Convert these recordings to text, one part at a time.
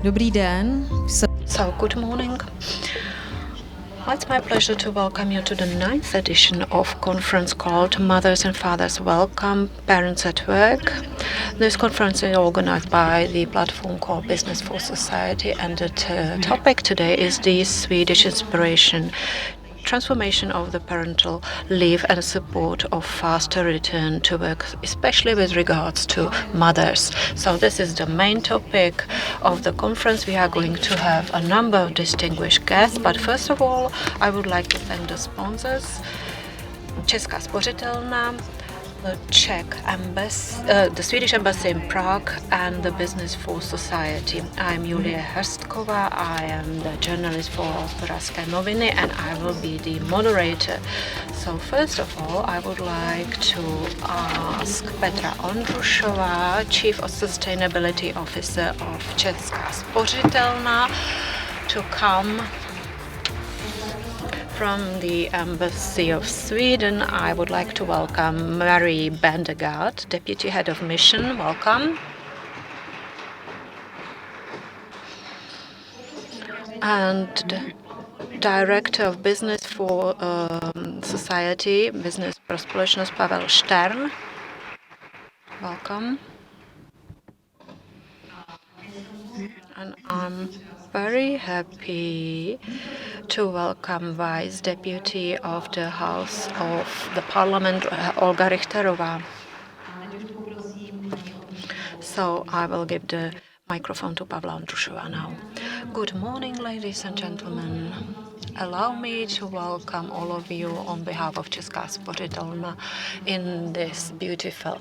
Dobrý den. So, good morning. It's my pleasure to welcome you to the 9th edition of conference called Mothers and Fathers Welcome Parents at Work. This conference is organized by the platform called Business for Society, and the topic today is the Swedish inspiration: transformation of the parental leave and support of faster return to work, especially with regards to mothers. So this is the main topic of the conference. We are going to have a number of distinguished guests, but first of all, I would like to thank the sponsors: Česká spořitelna, the Swedish Embassy in Prague, and the Business for Society. I'm Julie Hrstkova. I am the journalist for Hospodářské noviny, and I will be the moderator. So first of all, I would like to ask Petra Ondrušová, Chief of Sustainability Officer of Česká spořitelna, to come. From the Embassy of Sweden, I would like to welcome Marie Bendegard, Deputy Head of Mission. Welcome. And Director of Business for Society, Business pro společnost, Pavel Štern. Welcome. And I'm very happy to welcome Vice Deputy of the House of the Parliament, Olga Richterová. So I will give the microphone to Pavla Ondrušová now. Good morning, ladies and gentlemen. Allow me to welcome all of you on behalf of Česká spořitelna in this beautiful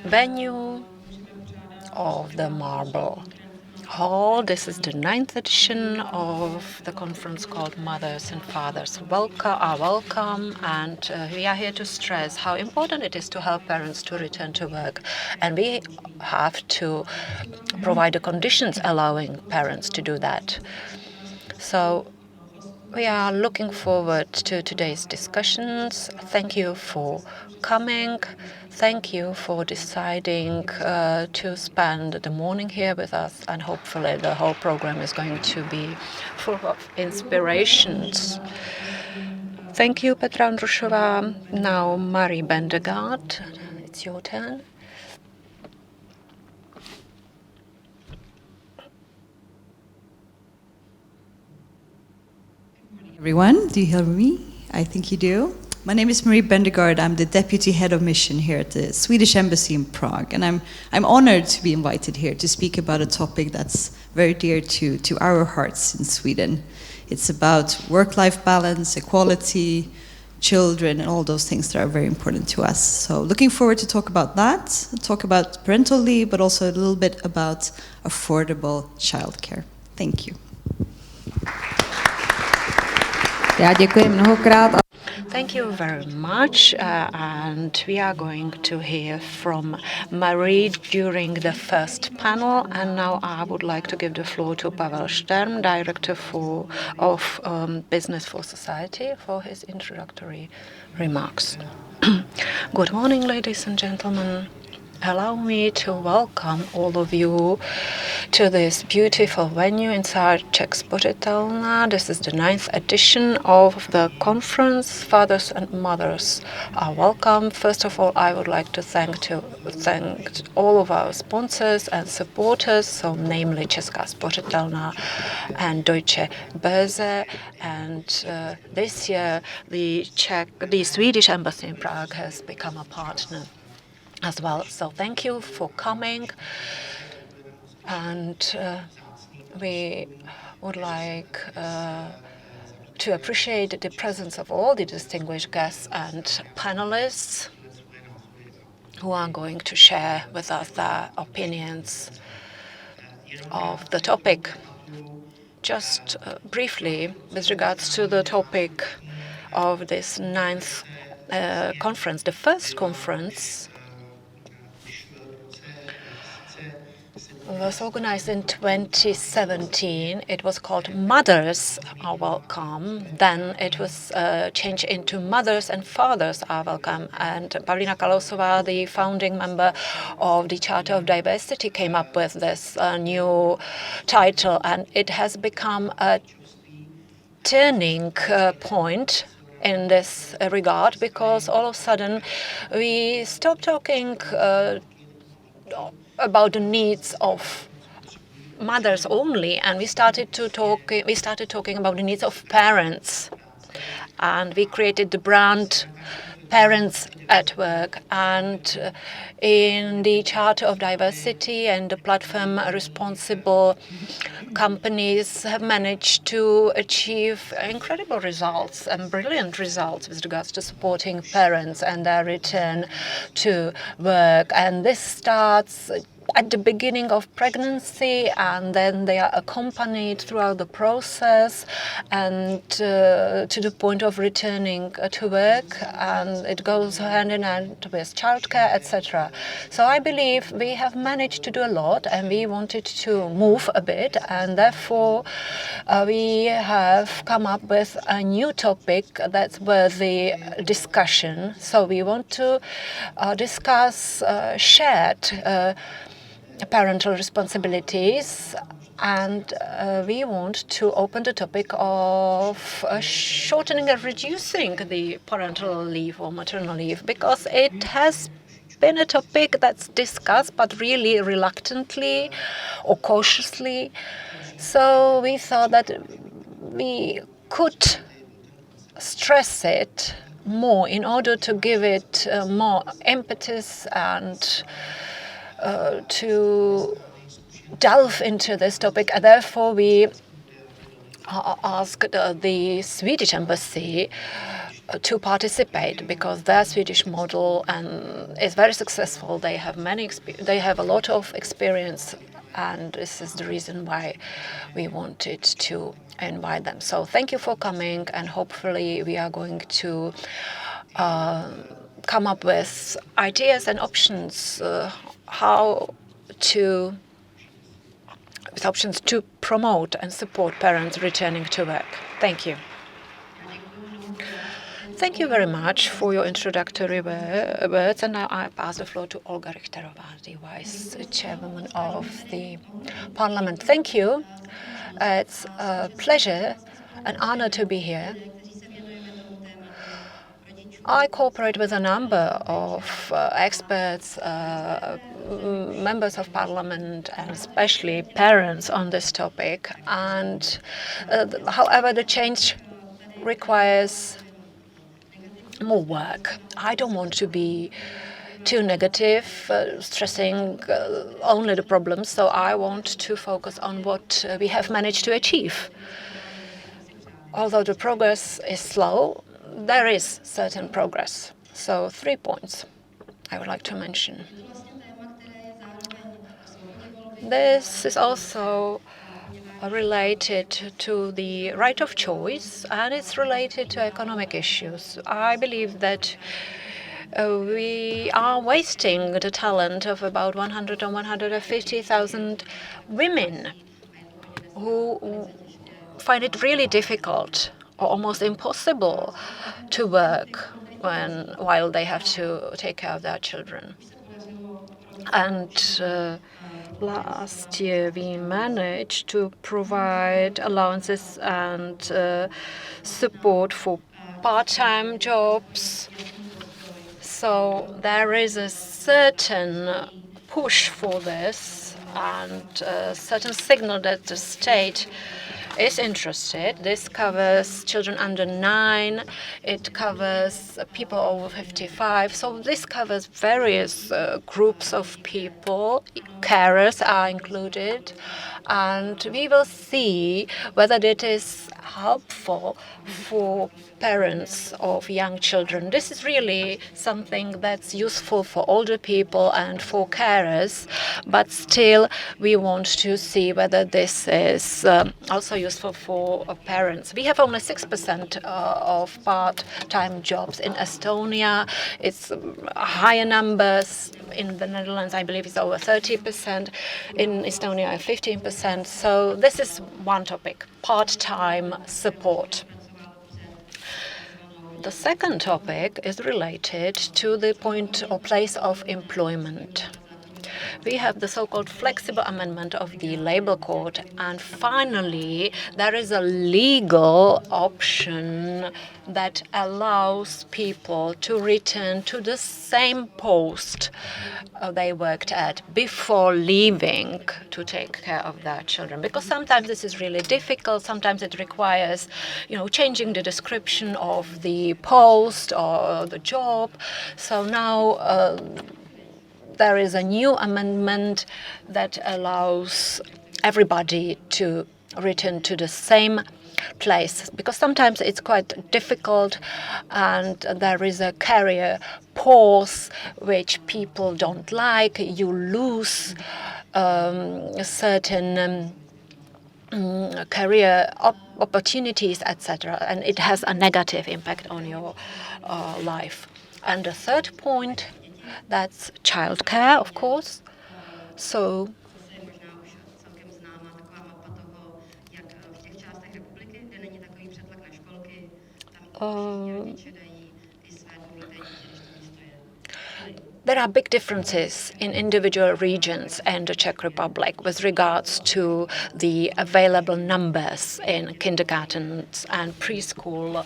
venue of the Marble Hall. This is the 9th edition of the conference called Mothers and Fathers Welcome, and we are here to stress how important it is to help parents to return to work, and we have to provide the conditions allowing parents to do that. So we are looking forward to today's discussions. Thank you for coming. Thank you for deciding to spend the morning here with us, and hopefully the whole program is going to be full of inspirations. Thank you, Petra Ondrušová. Now, Marie Bendegard, it's your turn. Everyone, do you hear me? I think you do. My name is Marie Bendegard. I'm the Deputy Head of Mission here at the Swedish Embassy in Prague, and I'm honored to be invited here to speak about a topic that's very dear to our hearts in Sweden. It's about work-life balance, equality, children, and all those things that are very important to us. So looking forward to talk about that, talk about parental leave, but also a little bit about affordable childcare. Thank you. Já děkuji mnohokrát. Thank you very much, and we are going to hear from Marie during the first panel. And now I would like to give the floor to Pavel Štern, Director of Business for Society, for his introductory remarks. Good morning, ladies and gentlemen. Allow me to welcome all of you to this beautiful venue inside Czech Spořitelna. This is the 9th edition of the conference. Fathers and mothers are welcome. First of all, I would like to thank all of our sponsors and supporters, so namely Česká spořitelna and Deutsche Börse. And this year, the Swedish Embassy in Prague has become a partner as well. So thank you for coming, and we would like to appreciate the presence of all the distinguished guests and panelists who are going to share with us their opinions of the topic. Just briefly, with regards to the topic of this 9th conference, the first conference was organized in 2017. It was called Mothers Are Welcome. Then it was changed into Mothers and Fathers Are Welcome. And Pavlína Kalousová, the founding member of the Charter of Diversity, came up with this new title. And it has become a turning point in this regard, because all of a sudden we stopped talking about the needs of mothers only, and we started talking about the needs of parents, and we created the brand Parents at Work. And in the Charter of Diversity and the platform, responsible companies have managed to achieve incredible results and brilliant results with regards to supporting parents and their return to work. And this starts at the beginning of pregnancy, and then they are accompanied throughout the process and to the point of returning to work, and it goes hand in hand with childcare, etc. So I believe we have managed to do a lot, and we wanted to move a bit, and therefore we have come up with a new topic that's worthy discussion. So we want to discuss shared parental responsibilities, and we want to open the topic of shortening and reducing the parental leave or maternal leave, because it has been a topic that's discussed, but really reluctantly or cautiously. So we thought that we could stress it more in order to give it more impetus and to delve into this topic. And therefore, we asked the Swedish embassy to participate, because their Swedish model is very successful. They have a lot of experience, and this is the reason why we wanted to invite them. So thank you for coming, and hopefully we are going to come up with ideas and options to promote and support parents returning to work. Thank you. Thank you very much for your introductory words, and now I pass the floor to Olga Richterová, the Vice Chairwoman of the Parliament. Thank you. It's a pleasure, an honor to be here. I cooperate with a number of experts, members of parliament, and especially parents on this topic. And however, the change requires more work. I don't want to be too negative, stressing only the problems. So I want to focus on what we have managed to achieve. Although the progress is slow, there is certain progress. So 3 points I would like to mention. This is also related to the right of choice, and it's related to economic issues. I believe that we are wasting the talent of about 100 or 150,000 women who find it really difficult or almost impossible to work while they have to take care of their children. And last year we managed to provide allowances and support for part-time jobs. So there is a certain push for this and a certain signal that the state is interested. This covers children under 9, it covers people over 55, so this covers various groups of people. Carers are included, and we will see whether it is helpful for parents of young children. This is really something that's useful for older people and for carers, but still we want to see whether this is also useful for parents. We have only 6% of part-time jobs in Estonia. It's higher numbers In the Netherlands, I believe it's over 30%. In Estonia, 15%. So this is one topic, part-time support. The second topic is related to the point or place of employment. We have the so-called flexible amendment of the Labor Code, and finally there is a legal option that allows people to return to the same post they worked at before leaving to take care of their children. Because sometimes this is really difficult, sometimes it requires, changing the description of the post or the job. So now there is a new amendment that allows everybody to return to the same place, because sometimes it's quite difficult and there is a career pause which people don't like. You lose certain career opportunities, etc., and it has a negative impact on your life. And the third point, that's childcare, of course. So there are big differences in individual regions and the Czech Republic with regards to the available numbers in kindergartens and preschool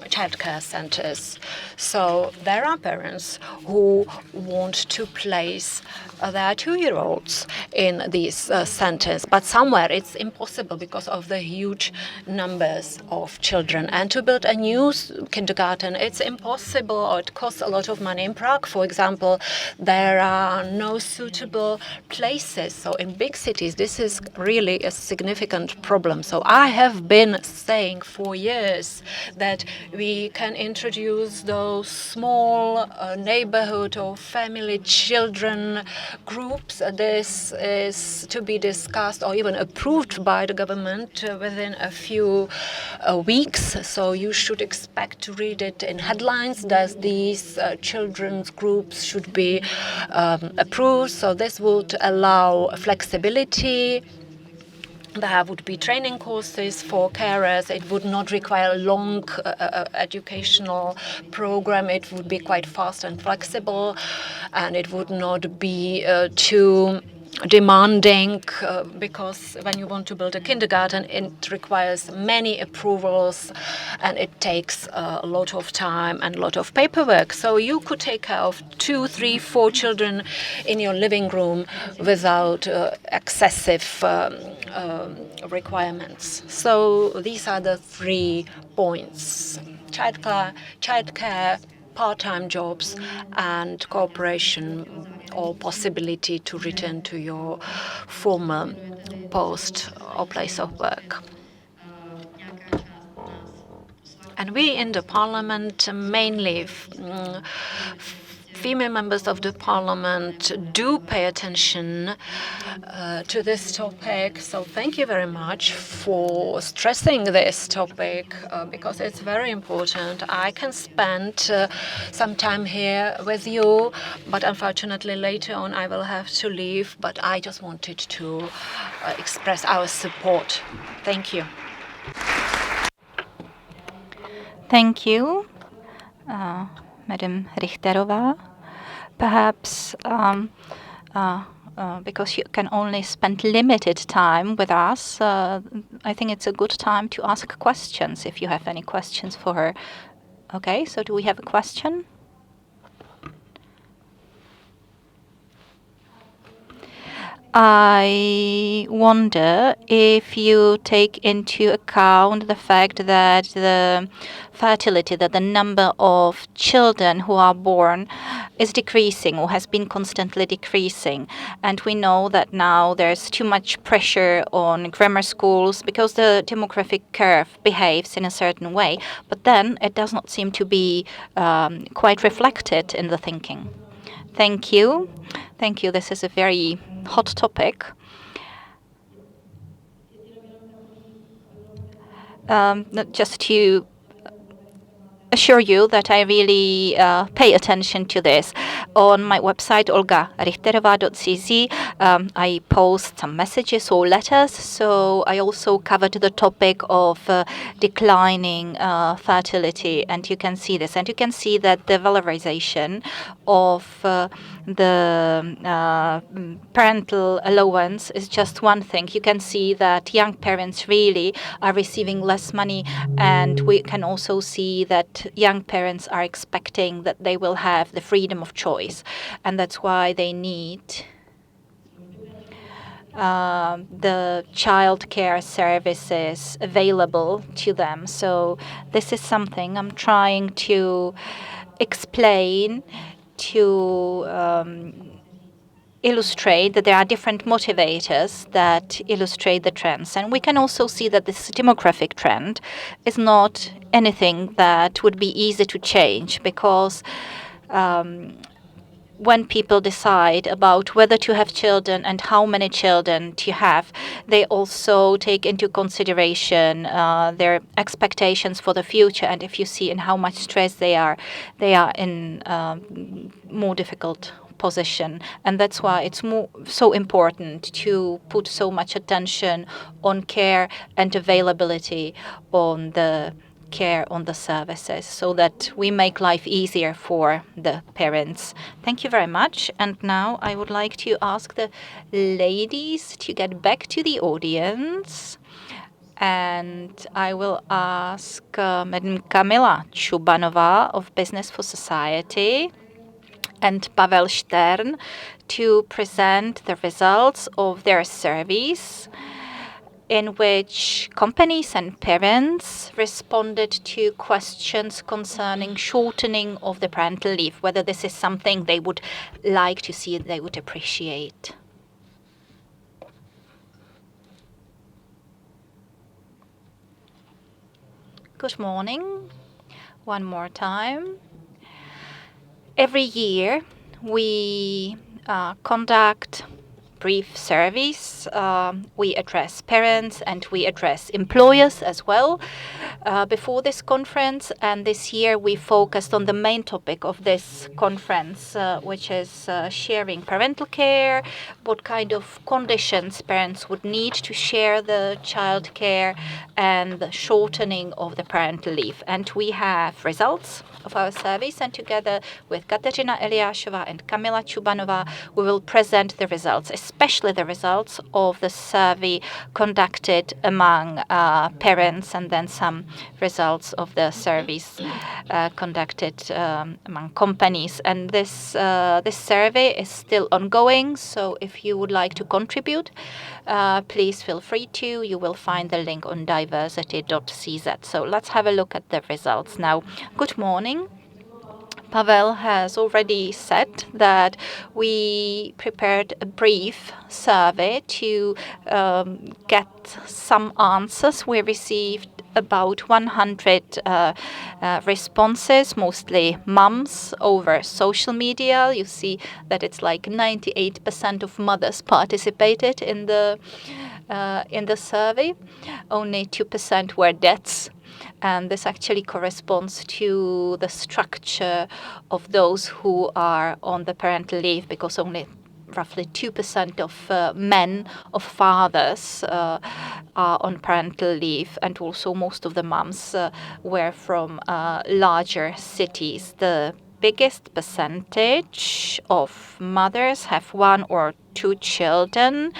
childcare centers. So there are parents who want to place their 2-year-olds in these centers, but somewhere it's impossible because of the huge numbers of children. And to build a new kindergarten, it's impossible, or it costs a lot of money. In Prague, for example, there are no suitable places. So in big cities, this is really a significant problem. So I have been saying for years that we can introduce those small neighborhood or family children groups. This is to be discussed or even approved by the government within a few weeks. So you should expect to read it in headlines that these children's groups should be approved. So this would allow flexibility. There would be training courses for carers. It would not require a long educational program. It would be quite fast and flexible, and it would not be too demanding, because when you want to build a kindergarten, it requires many approvals and it takes a lot of time and a lot of paperwork. So you could take care of 2, 3, 4 children in your living room without excessive requirements. So these are the 3 points: childcare, part-time jobs, and cooperation or possibility to return to your former post or place of work. And we in the parliament, mainly female members of the parliament, do pay attention to this topic. So thank you very much for stressing this topic, because it's very important. I can spend some time here with you, but unfortunately later on I will have to leave. But I just wanted to express our support. Thank you. Thank you, Madam Richterová. Perhaps because you can only spend limited time with us, I think it's a good time to ask questions if you have any questions for her. Okay, so do we have a question? I wonder if you take into account the fact that the fertility, that the number of children who are born is decreasing or has been constantly decreasing. And we know that now there's too much pressure on grammar schools because the demographic curve behaves in a certain way, but then it does not seem to be quite reflected in the thinking. Thank you. Thank you. This is a very hot topic. Just to assure you that I really pay attention to this. On my website, olgarichterová.cz, I post some messages or letters. So I also covered the topic of declining fertility, and you can see this. And you can see that the valorization of the parental allowance is just one thing. You can see that young parents really are receiving less money, and we can also see that young parents are expecting that they will have the freedom of choice, and that's why they need the child care services available to them. So this is something I'm trying to explain to illustrate that there are different motivators that illustrate the trends. And we can also see that this demographic trend is not anything that would be easy to change, because when people decide about whether to have children and how many children to have, they also take into consideration their expectations for the future. And if you see in how much stress they are in more difficult position. And that's why it's so important to put so much attention on care and availability on the care on the services, so that we make life easier for the parents. Thank you very much. And now I would like to ask the ladies to get back to the audience. And I will ask Madam Kamila Chubanová of Business for Society and Pavel Stern to present the results of their surveys, in which companies and parents responded to questions concerning shortening of the parental leave, whether this is something they would like to see, they would appreciate. Good morning, one more time. Every year we conduct brief surveys. We address parents and we address employers as well before this conference. And this year we focused on the main topic of this conference, which is sharing parental care, what kind of conditions parents would need to share the child care, and the shortening of the parental leave. And we have results of our surveys, and together with Kateřina Eliášová and Kamila Chubanová, we will present the results, especially the results of the survey conducted among parents, and then some results of the surveys conducted among companies. And this survey is still ongoing, so if you would like to contribute, please feel free to. You will find the link on diversity.cz. So let's have a look at the results now. Good morning. Pavel has already said that we prepared a brief survey to get some answers. We received about 100 responses, mostly moms over social media. You see that it's like 98% of mothers participated in the survey. Only 2% were dads. And this actually corresponds to the structure of those who are on the parental leave, because only roughly 2% of men, of fathers, are on parental leave, and also most of the moms were from larger cities. The biggest percentage of mothers have 1 or 2 children,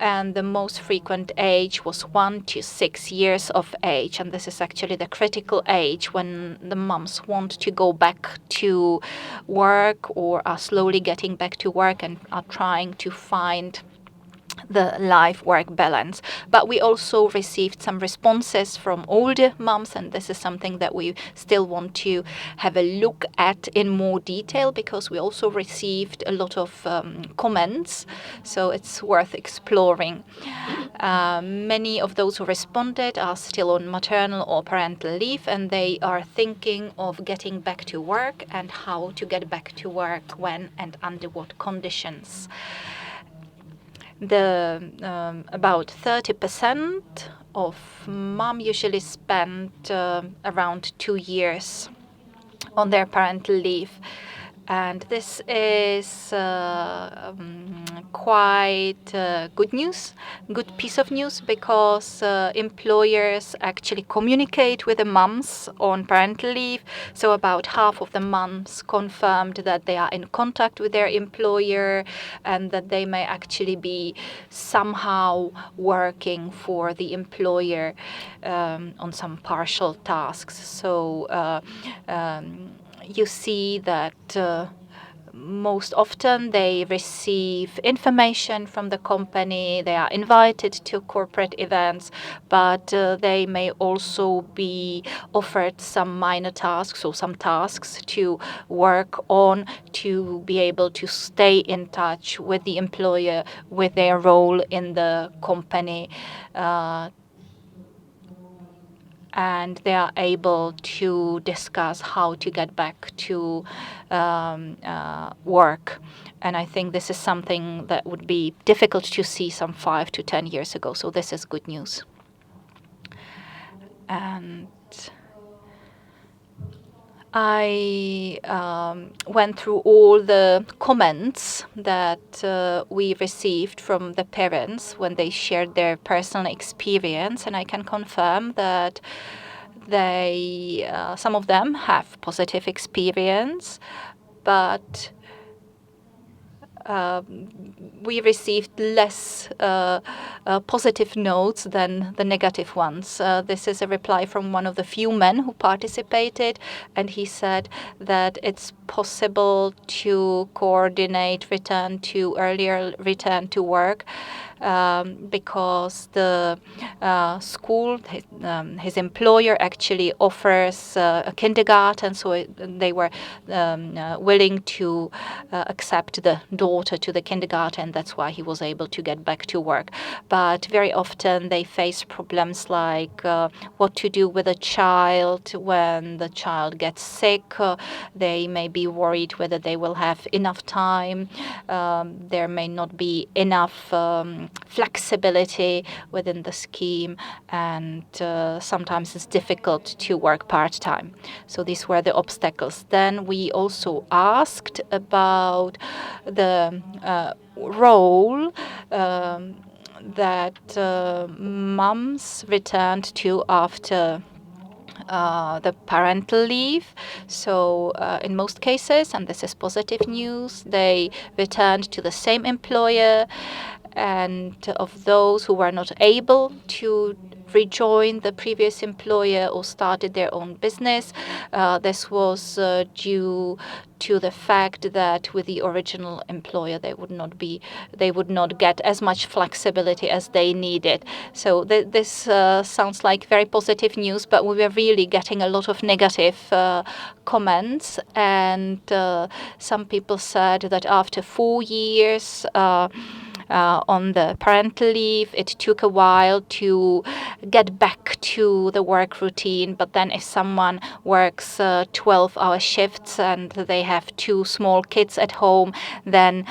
and the most frequent age was 1 to 6 years of age. And this is actually the critical age when the moms want to go back to work, or are slowly getting back to work and are trying to find the life-work balance. But we also received some responses from older moms, and this is something that we still want to have a look at in more detail, because we also received a lot of comments, so it's worth exploring. Many of those who responded are still on maternal or parental leave, and they are thinking of getting back to work and how to get back to work, when and under what conditions. About 30% of mom usually spend around 2 years on their parental leave. And this is quite good news, good piece of news, because employers actually communicate with the moms on parental leave. So about half of the moms confirmed that they are in contact with their employer and that they may actually be somehow working for the employer on some partial tasks. So you see that most often they receive information from the company, they are invited to corporate events, but they may also be offered some minor tasks or some tasks to work on to be able to stay in touch with the employer, with their role in the company. And they are able to discuss how to get back to work. And I think this is something that would be difficult to see some 5 to 10 years ago. So this is good news. And I went through all the comments that we received from the parents when they shared their personal experience, and I can confirm that some of them have positive experience, but we received less positive notes than the negative ones. This is a reply from one of the few men who participated, and he said that it's possible to coordinate earlier return to work because the school, his employer actually offers a kindergarten, so they were willing to accept the daughter to the kindergarten. That's why he was able to get back to work. But very often they face problems like what to do with a child when the child gets sick. They may be worried whether they will have enough time. There may not be enough flexibility within the scheme, and sometimes it's difficult to work part-time. So these were the obstacles. Then we also asked about the role that moms returned to after the parental leave. So in most cases, and this is positive news, they returned to the same employer. And of those who were not able to rejoin the previous employer or started their own business, this was due to the fact that with the original employer they would not get as much flexibility as they needed. So this sounds like very positive news, but we were really getting a lot of negative comments, and some people said that after 4 years on the parental leave, it took a while to get back to the work routine. But then if someone works 12-hour shifts and they have 2 small kids at home, then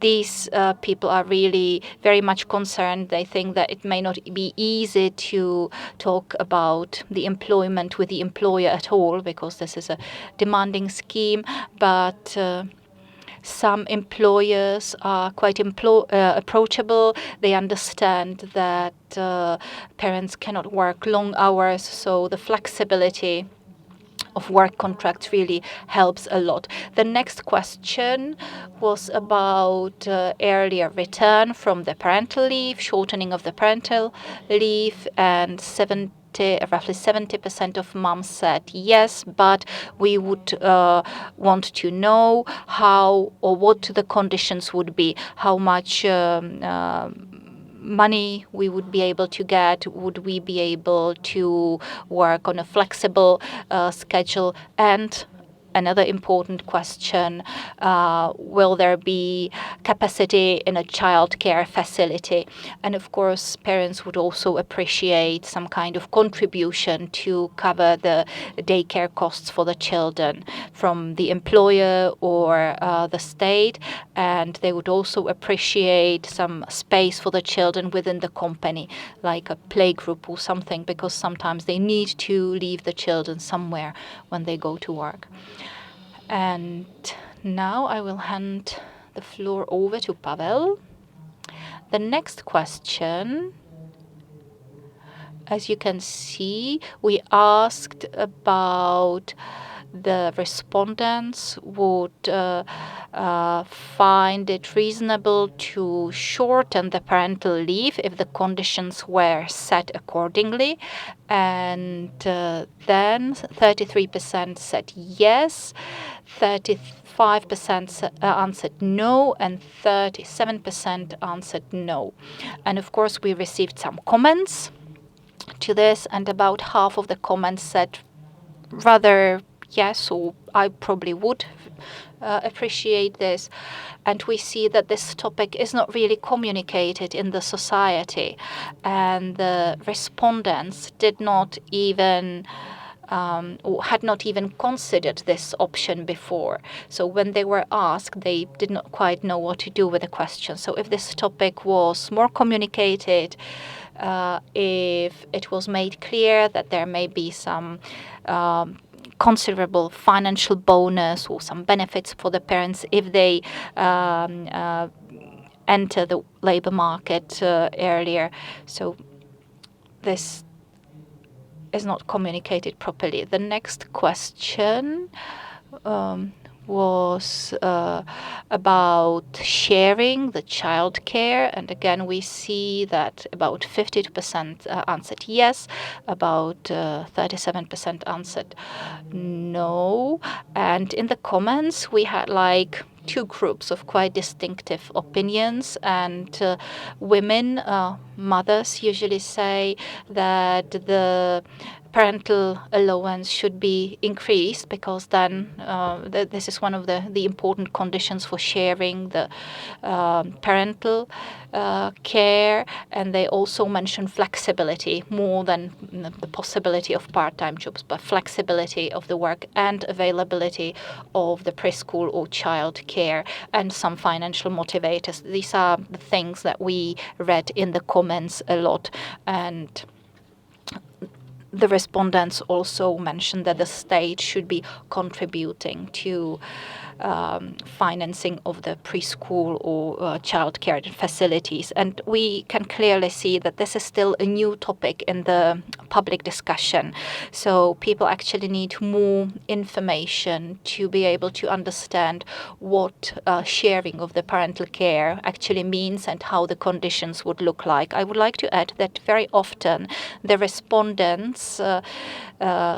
these people are really very much concerned. They think that it may not be easy to talk about the employment with the employer at all, because this is a demanding scheme. But some employers are quite approachable. They understand that parents cannot work long hours, so the flexibility of work contracts really helps a lot. The next question was about earlier return from the parental leave, shortening of the parental leave, and roughly 70% of moms said yes, but we would want to know how or what the conditions would be, how much money we would be able to get, would we be able to work on a flexible schedule, and another important question, will there be capacity in a childcare facility? And of course, parents would also appreciate some kind of contribution to cover the daycare costs for the children from the employer or the state. And they would also appreciate some space for the children within the company, like a playgroup or something, because sometimes they need to leave the children somewhere when they go to work. And now I will hand the floor over to Pavel. The next question, as you can see, we asked about the respondents would find it reasonable to shorten the parental leave if the conditions were set accordingly. And then 33% said yes, 35% answered no, and 37% answered no. And of course, we received some comments to this, and about half of the comments said rather yes, or I probably would appreciate this. And we see that this topic is not really communicated in the society, and the respondents did not even or had not even considered this option before. So when they were asked, they did not quite know what to do with the question. So if this topic was more communicated, if it was made clear that there may be some considerable financial bonus or some benefits for the parents if they enter the labor market earlier. So this is not communicated properly. The next question was about sharing the childcare, and again we see that about 50% answered yes, about 37% answered no, and in the comments we had like two groups of quite distinctive opinions, and women, mothers usually say that the parental allowance should be increased because then this is one of the important conditions for sharing the parental care. And they also mention flexibility more than the possibility of part-time jobs, but flexibility of the work and availability of the preschool or child care and some financial motivators. These are the things that we read in the comments a lot. And the respondents also mentioned that the state should be contributing to financing of the preschool or childcare facilities. And we can clearly see that this is still a new topic in the public discussion. So people actually need more information to be able to understand what sharing of the parental care actually means and how the conditions would look like. I would like to add that very often the respondents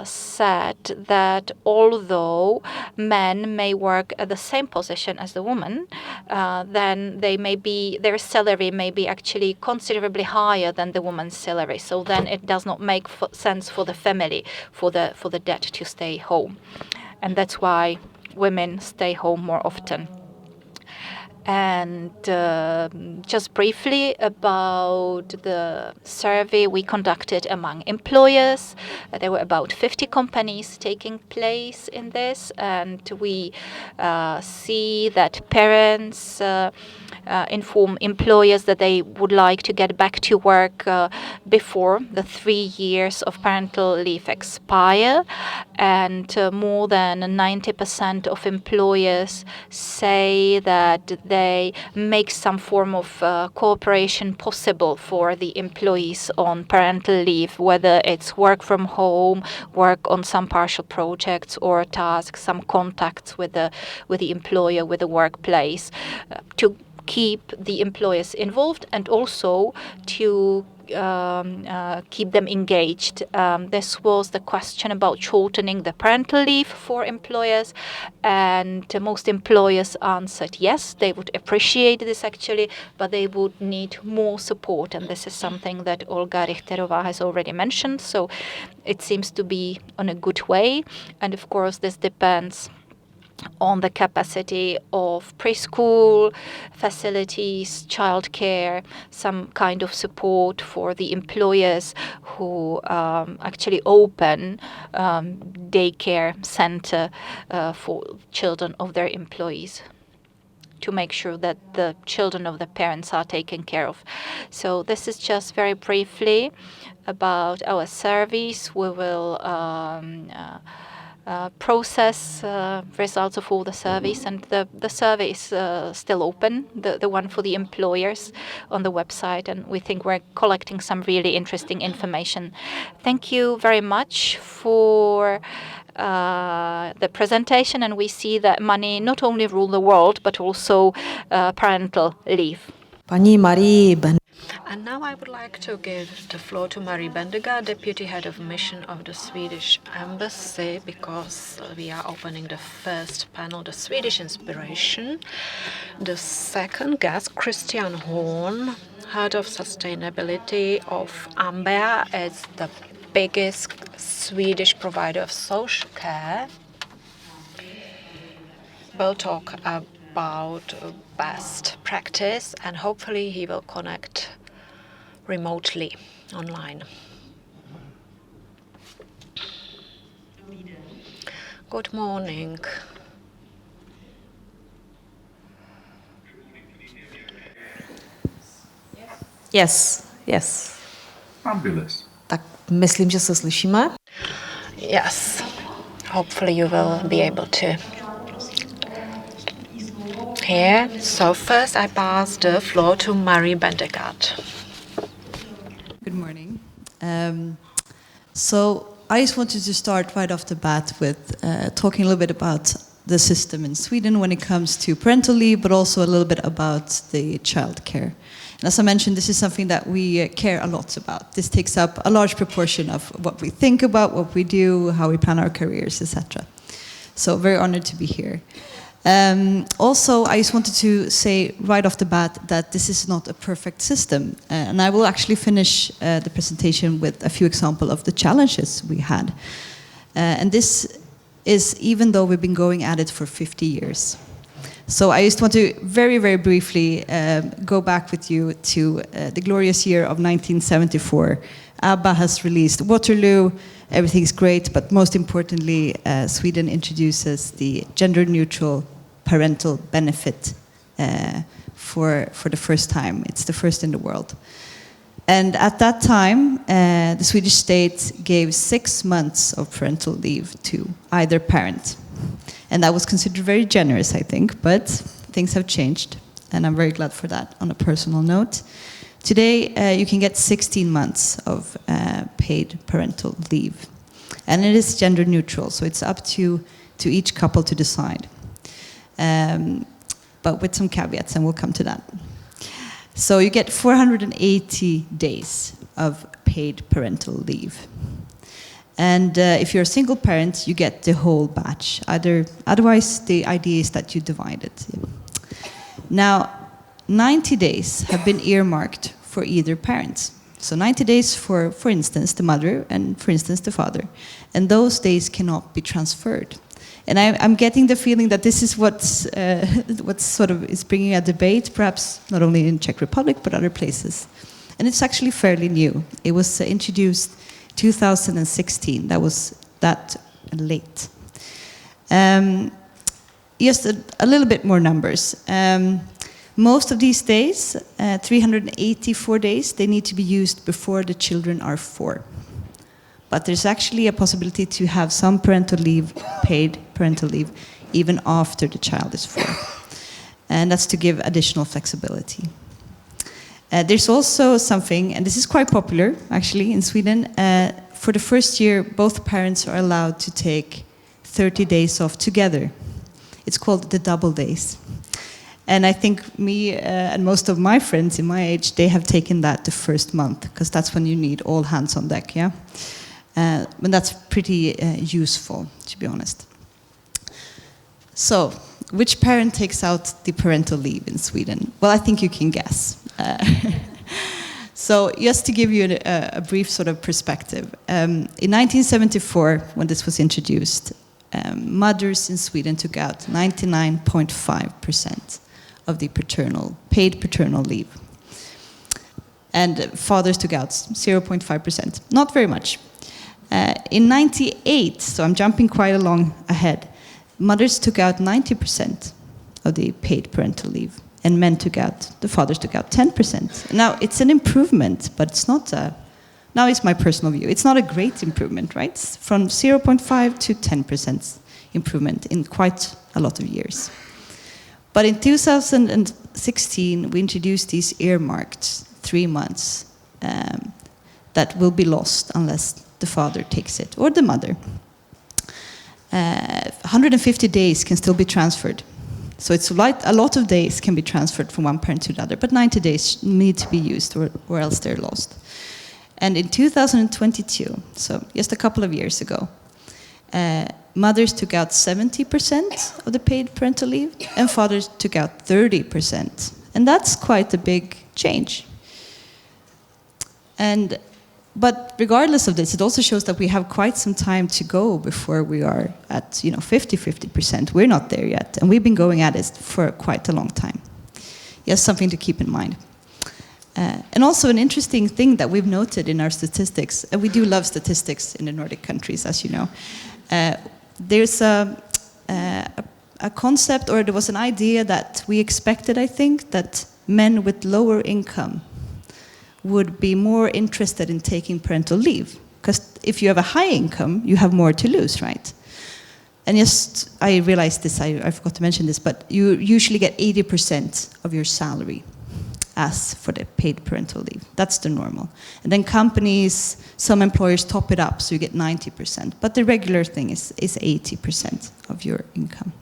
said that although men may work at the same position as the woman, then their salary may be actually considerably higher than the woman's salary. So then it does not make sense for the family, for the dad to stay home, and that's why women stay home more often. And just briefly about the survey we conducted among employers. There were about 50 companies taking place in this, and we see that parents inform employers that they would like to get back to work before the 3 years of parental leave expire. And more than 90% of employers say that they make some form of cooperation possible for the employees on parental leave, whether it's work from home, work on some partial projects or tasks, some contacts with the employer, with the workplace, to keep the employers involved and also to keep them engaged. This was the question about shortening the parental leave for employers, and most employers answered yes, they would appreciate this actually, but they would need more support, and this is something that Olga Richterová has already mentioned, so it seems to be on a good way. And of course this depends on the capacity of preschool facilities, childcare, some kind of support for the employers who actually open daycare center for children of their employees, to make sure that the children of the parents are taken care of. So this is just very briefly about our service. We will process results of all the surveys, and the survey is still open, the one for the employers on the website, and we think we're collecting some really interesting information. Thank you very much for the presentation, and we see that money not only rule the world, but also parental leave. Paní Marie Ben. And now I would like to give the floor to Marie Bendegard, Deputy Head of Mission of the Swedish Embassy, because we are opening the first panel, the Swedish Inspiration. The second guest, Christian Horn, Head of Sustainability of Ambea, is the biggest Swedish provider of social care. We'll talk about best practice, and hopefully he will connect remotely online. Good morning. Yes, yes. Fabulous. Tak myslím, že se slyšíme. Yes, hopefully you will be able to hear. So first I pass the floor to Marie Bendegard. Good morning. So I just wanted to start right off the bat with talking a little bit about the system in Sweden when it comes to parental leave, but also a little bit about the childcare. And as I mentioned, this is something that we care a lot about. This takes up a large proportion of what we think about, what we do, how we plan our careers, etc. So very honored to be here. Also, I just wanted to say right off the bat that this is not a perfect system. And I will actually finish the presentation with a few examples of the challenges we had. And this is even though we've been going at it for 50 years. So I just want to very, very briefly go back with you to the glorious year of 1974. ABBA has released Waterloo. Everything's great, but most importantly, Sweden introduces the gender-neutral parental benefit for the first time. It's the first in the world. And at that time, the Swedish state gave 6 months of parental leave to either parent. And that was considered very generous, I think, but things have changed, and I'm very glad for that on a personal note. Today, you can get 16 months of paid parental leave. And it is gender neutral, so it's up to each couple to decide. But with some caveats, and we'll come to that. So you get 480 days of paid parental leave. And if you're a single parent, you get the whole batch. Otherwise, the idea is that you divide it. Now, 90 days have been earmarked for either parent. So 90 days for instance, the mother, and for instance, the father. And those days cannot be transferred. And I'm getting the feeling that this is what's sort of is bringing a debate, perhaps not only in Czech Republic, but other places. And it's actually fairly new. It was introduced 2016. That was that late. Just a little bit more numbers. Most of these days, 384 days, they need to be used before the children are 4. But there's actually a possibility to have some parental leave, paid parental leave, even after the child is 4. And that's to give additional flexibility. There's also something, and this is quite popular actually in Sweden. For the first year, both parents are allowed to take 30 days off together. It's called the double days. And I think me and most of my friends in my age, they have taken that the first month, because that's when you need all hands on deck, yeah? And that's pretty useful, to be honest. So, which parent takes out the parental leave in Sweden? Well, I think you can guess. So just to give you a brief sort of perspective, in 1974, when this was introduced, mothers in Sweden took out 99.5% of the paid paternal leave. And fathers took out 0.5%. Not very much. In 98, so I'm jumping quite a long ahead, mothers took out 90% of the paid parental leave, and the fathers took out 10%. Now, it's an improvement, but it's not now it's my personal view. It's not a great improvement, right? It's from 0.5 to 10% improvement in quite a lot of years. But in 2016, we introduced these earmarked 3 months that will be lost unless the father takes it, or the mother. 150 days can still be transferred. So it's a lot of days can be transferred from one parent to the other, but 90 days need to be used or else they're lost. And in 2022, so just a couple of years ago, mothers took out 70% of the paid parental leave, and fathers took out 30%. And that's quite a big change. But regardless of this, it also shows that we have quite some time to go before we are at 50%. We're not there yet, and we've been going at it for quite a long time. Yes, something to keep in mind. And also an interesting thing that we've noted in our statistics, and we do love statistics in the Nordic countries, as you know. There's a concept, or there was an idea that we expected, I think, that men with lower income would be more interested in taking parental leave. Because if you have a high income, you have more to lose, right? And just, I realized this, I forgot to mention this, but you usually get 80% of your salary as for the paid parental leave. That's the normal. And then companies, some employers top it up, so you get 90%. But the regular thing is 80% of your income.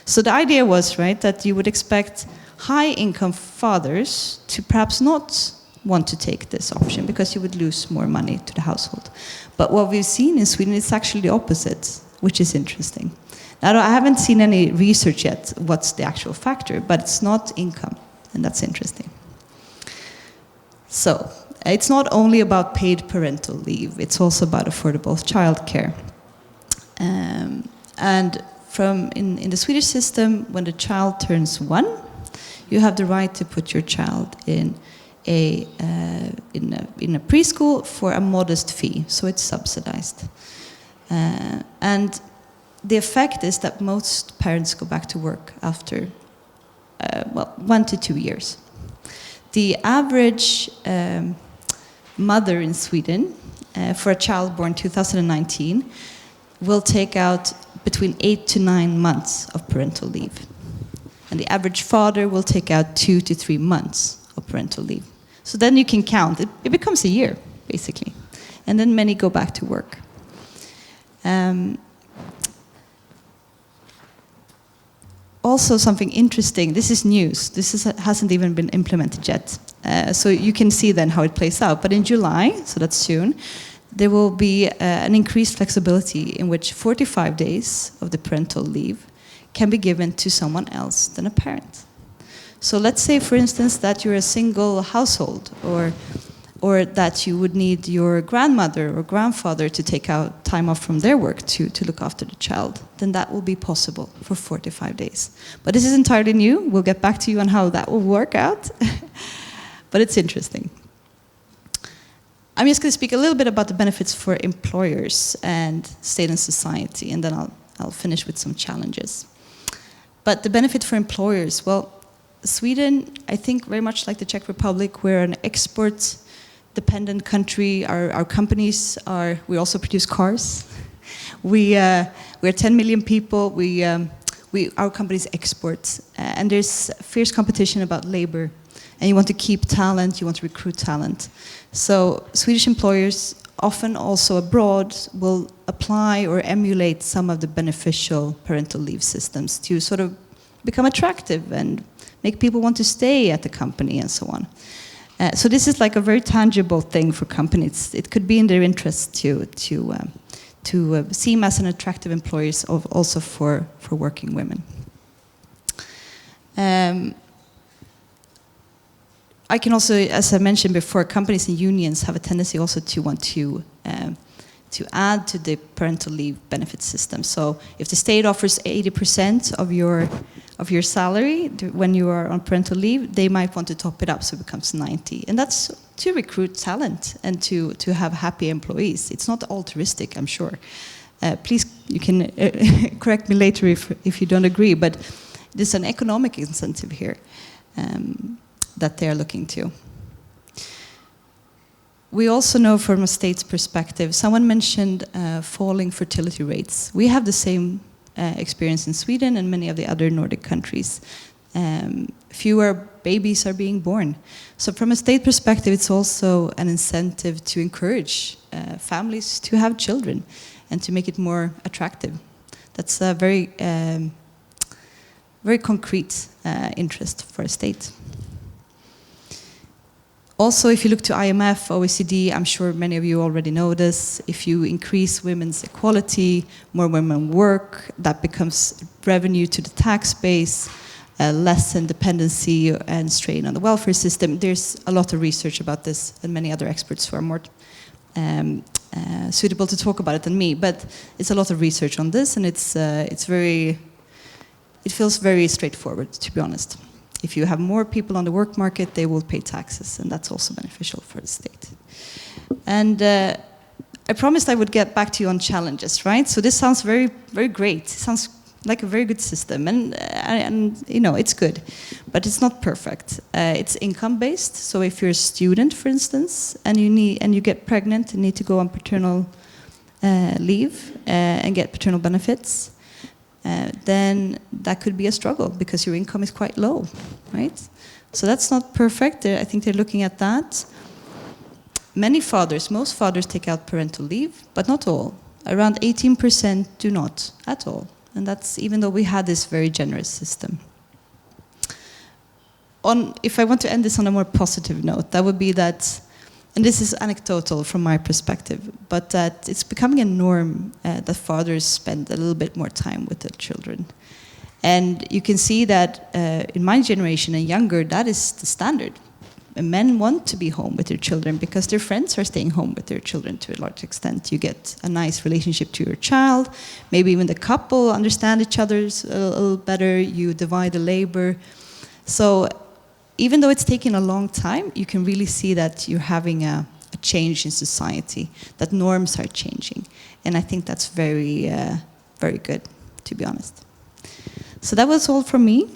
So the idea was, right, that you would expect high-income fathers to perhaps not want to take this option because you would lose more money to the household. But what we've seen in Sweden is actually the opposite, which is interesting. Now, I haven't seen any research yet what's the actual factor, but it's not income, and that's interesting. So, it's not only about paid parental leave, it's also about affordable childcare. And in the Swedish system, when the child turns 1, you have the right to put your child in a preschool for a modest fee, so it's subsidized. And the effect is that most parents go back to work after 1 to 2 years. The average mother in Sweden for a child born 2019 will take out between 8 to 9 months of parental leave. And the average father will take out 2 to 3 months of parental leave. So then you can count. It becomes a year, basically. And then many go back to work. Also something interesting, this is news. Hasn't even been implemented yet. So you can see then how it plays out. But in July, so that's soon, there will be an increased flexibility in which 45 days of the parental leave can be given to someone else than a parent. So let's say, for instance, that you're a single household, or that you would need your grandmother or grandfather to take out time off from their work to look after the child, then that will be possible for 45 days. But this is entirely new. We'll get back to you on how that will work out. But it's interesting. I'm just going to speak a little bit about the benefits for employers and state and society, and then I'll finish with some challenges. But the benefit for employers, well, Sweden, I think very much like the Czech Republic, we're an export-dependent country. Our companies we also produce cars. We're 10 million people. Our companies export, and there's fierce competition about labor. And you want to keep talent, you want to recruit talent. So Swedish employers, often also abroad, will apply or emulate some of the beneficial parental leave systems to sort of become attractive and make people want to stay at the company and so on. So this is like a very tangible thing for companies. It could be in their interest to seem as an attractive employers also for working women. I can also, as I mentioned before, companies and unions have a tendency also to want to to add to the parental leave benefit system. So if the state offers 80% of your salary when you are on parental leave, they might want to top it up so it becomes 90. And that's to recruit talent and to have happy employees. It's not altruistic, I'm sure. Please, you can correct me later if you don't agree, but there's an economic incentive here that they're looking to. We also know from a state's perspective, someone mentioned falling fertility rates. We have the same experience in Sweden and many of the other Nordic countries. Fewer babies are being born. So from a state perspective, it's also an incentive to encourage families to have children and to make it more attractive. That's a very, very concrete interest for a state. Also, if you look to IMF, OECD, I'm sure many of you already know this, if you increase women's equality, more women work, that becomes revenue to the tax base, lessen dependency and strain on the welfare system. There's a lot of research about this and many other experts who are more suitable to talk about it than me, but it's a lot of research on this and it feels very straightforward, to be honest. If you have more people on the work market, they will pay taxes, and that's also beneficial for the state. And I promised I would get back to you on challenges, right? So this sounds very, very great. It sounds like a very good system, and you know, it's good, but it's not perfect. It's income-based, so if you're a student, for instance, and you get pregnant and need to go on paternal leave and get paternal benefits, then that could be a struggle because your income is quite low, right? So that's not perfect. I think they're looking at that. Most fathers take out parental leave, but not all. Around 18% do not at all. And that's even though we had this very generous system. If I want to end this on a more positive note, that would be that, and this is anecdotal from my perspective, but that it's becoming a norm that fathers spend a little bit more time with their children. And you can see that in my generation and younger, that is the standard. And men want to be home with their children because their friends are staying home with their children to a large extent. You get a nice relationship to your child, maybe even the couple understand each other a little better, you divide the labor. So even though it's taken a long time, you can really see that you're having a change in society, that norms are changing. And I think that's very, very good, to be honest. So that was all from me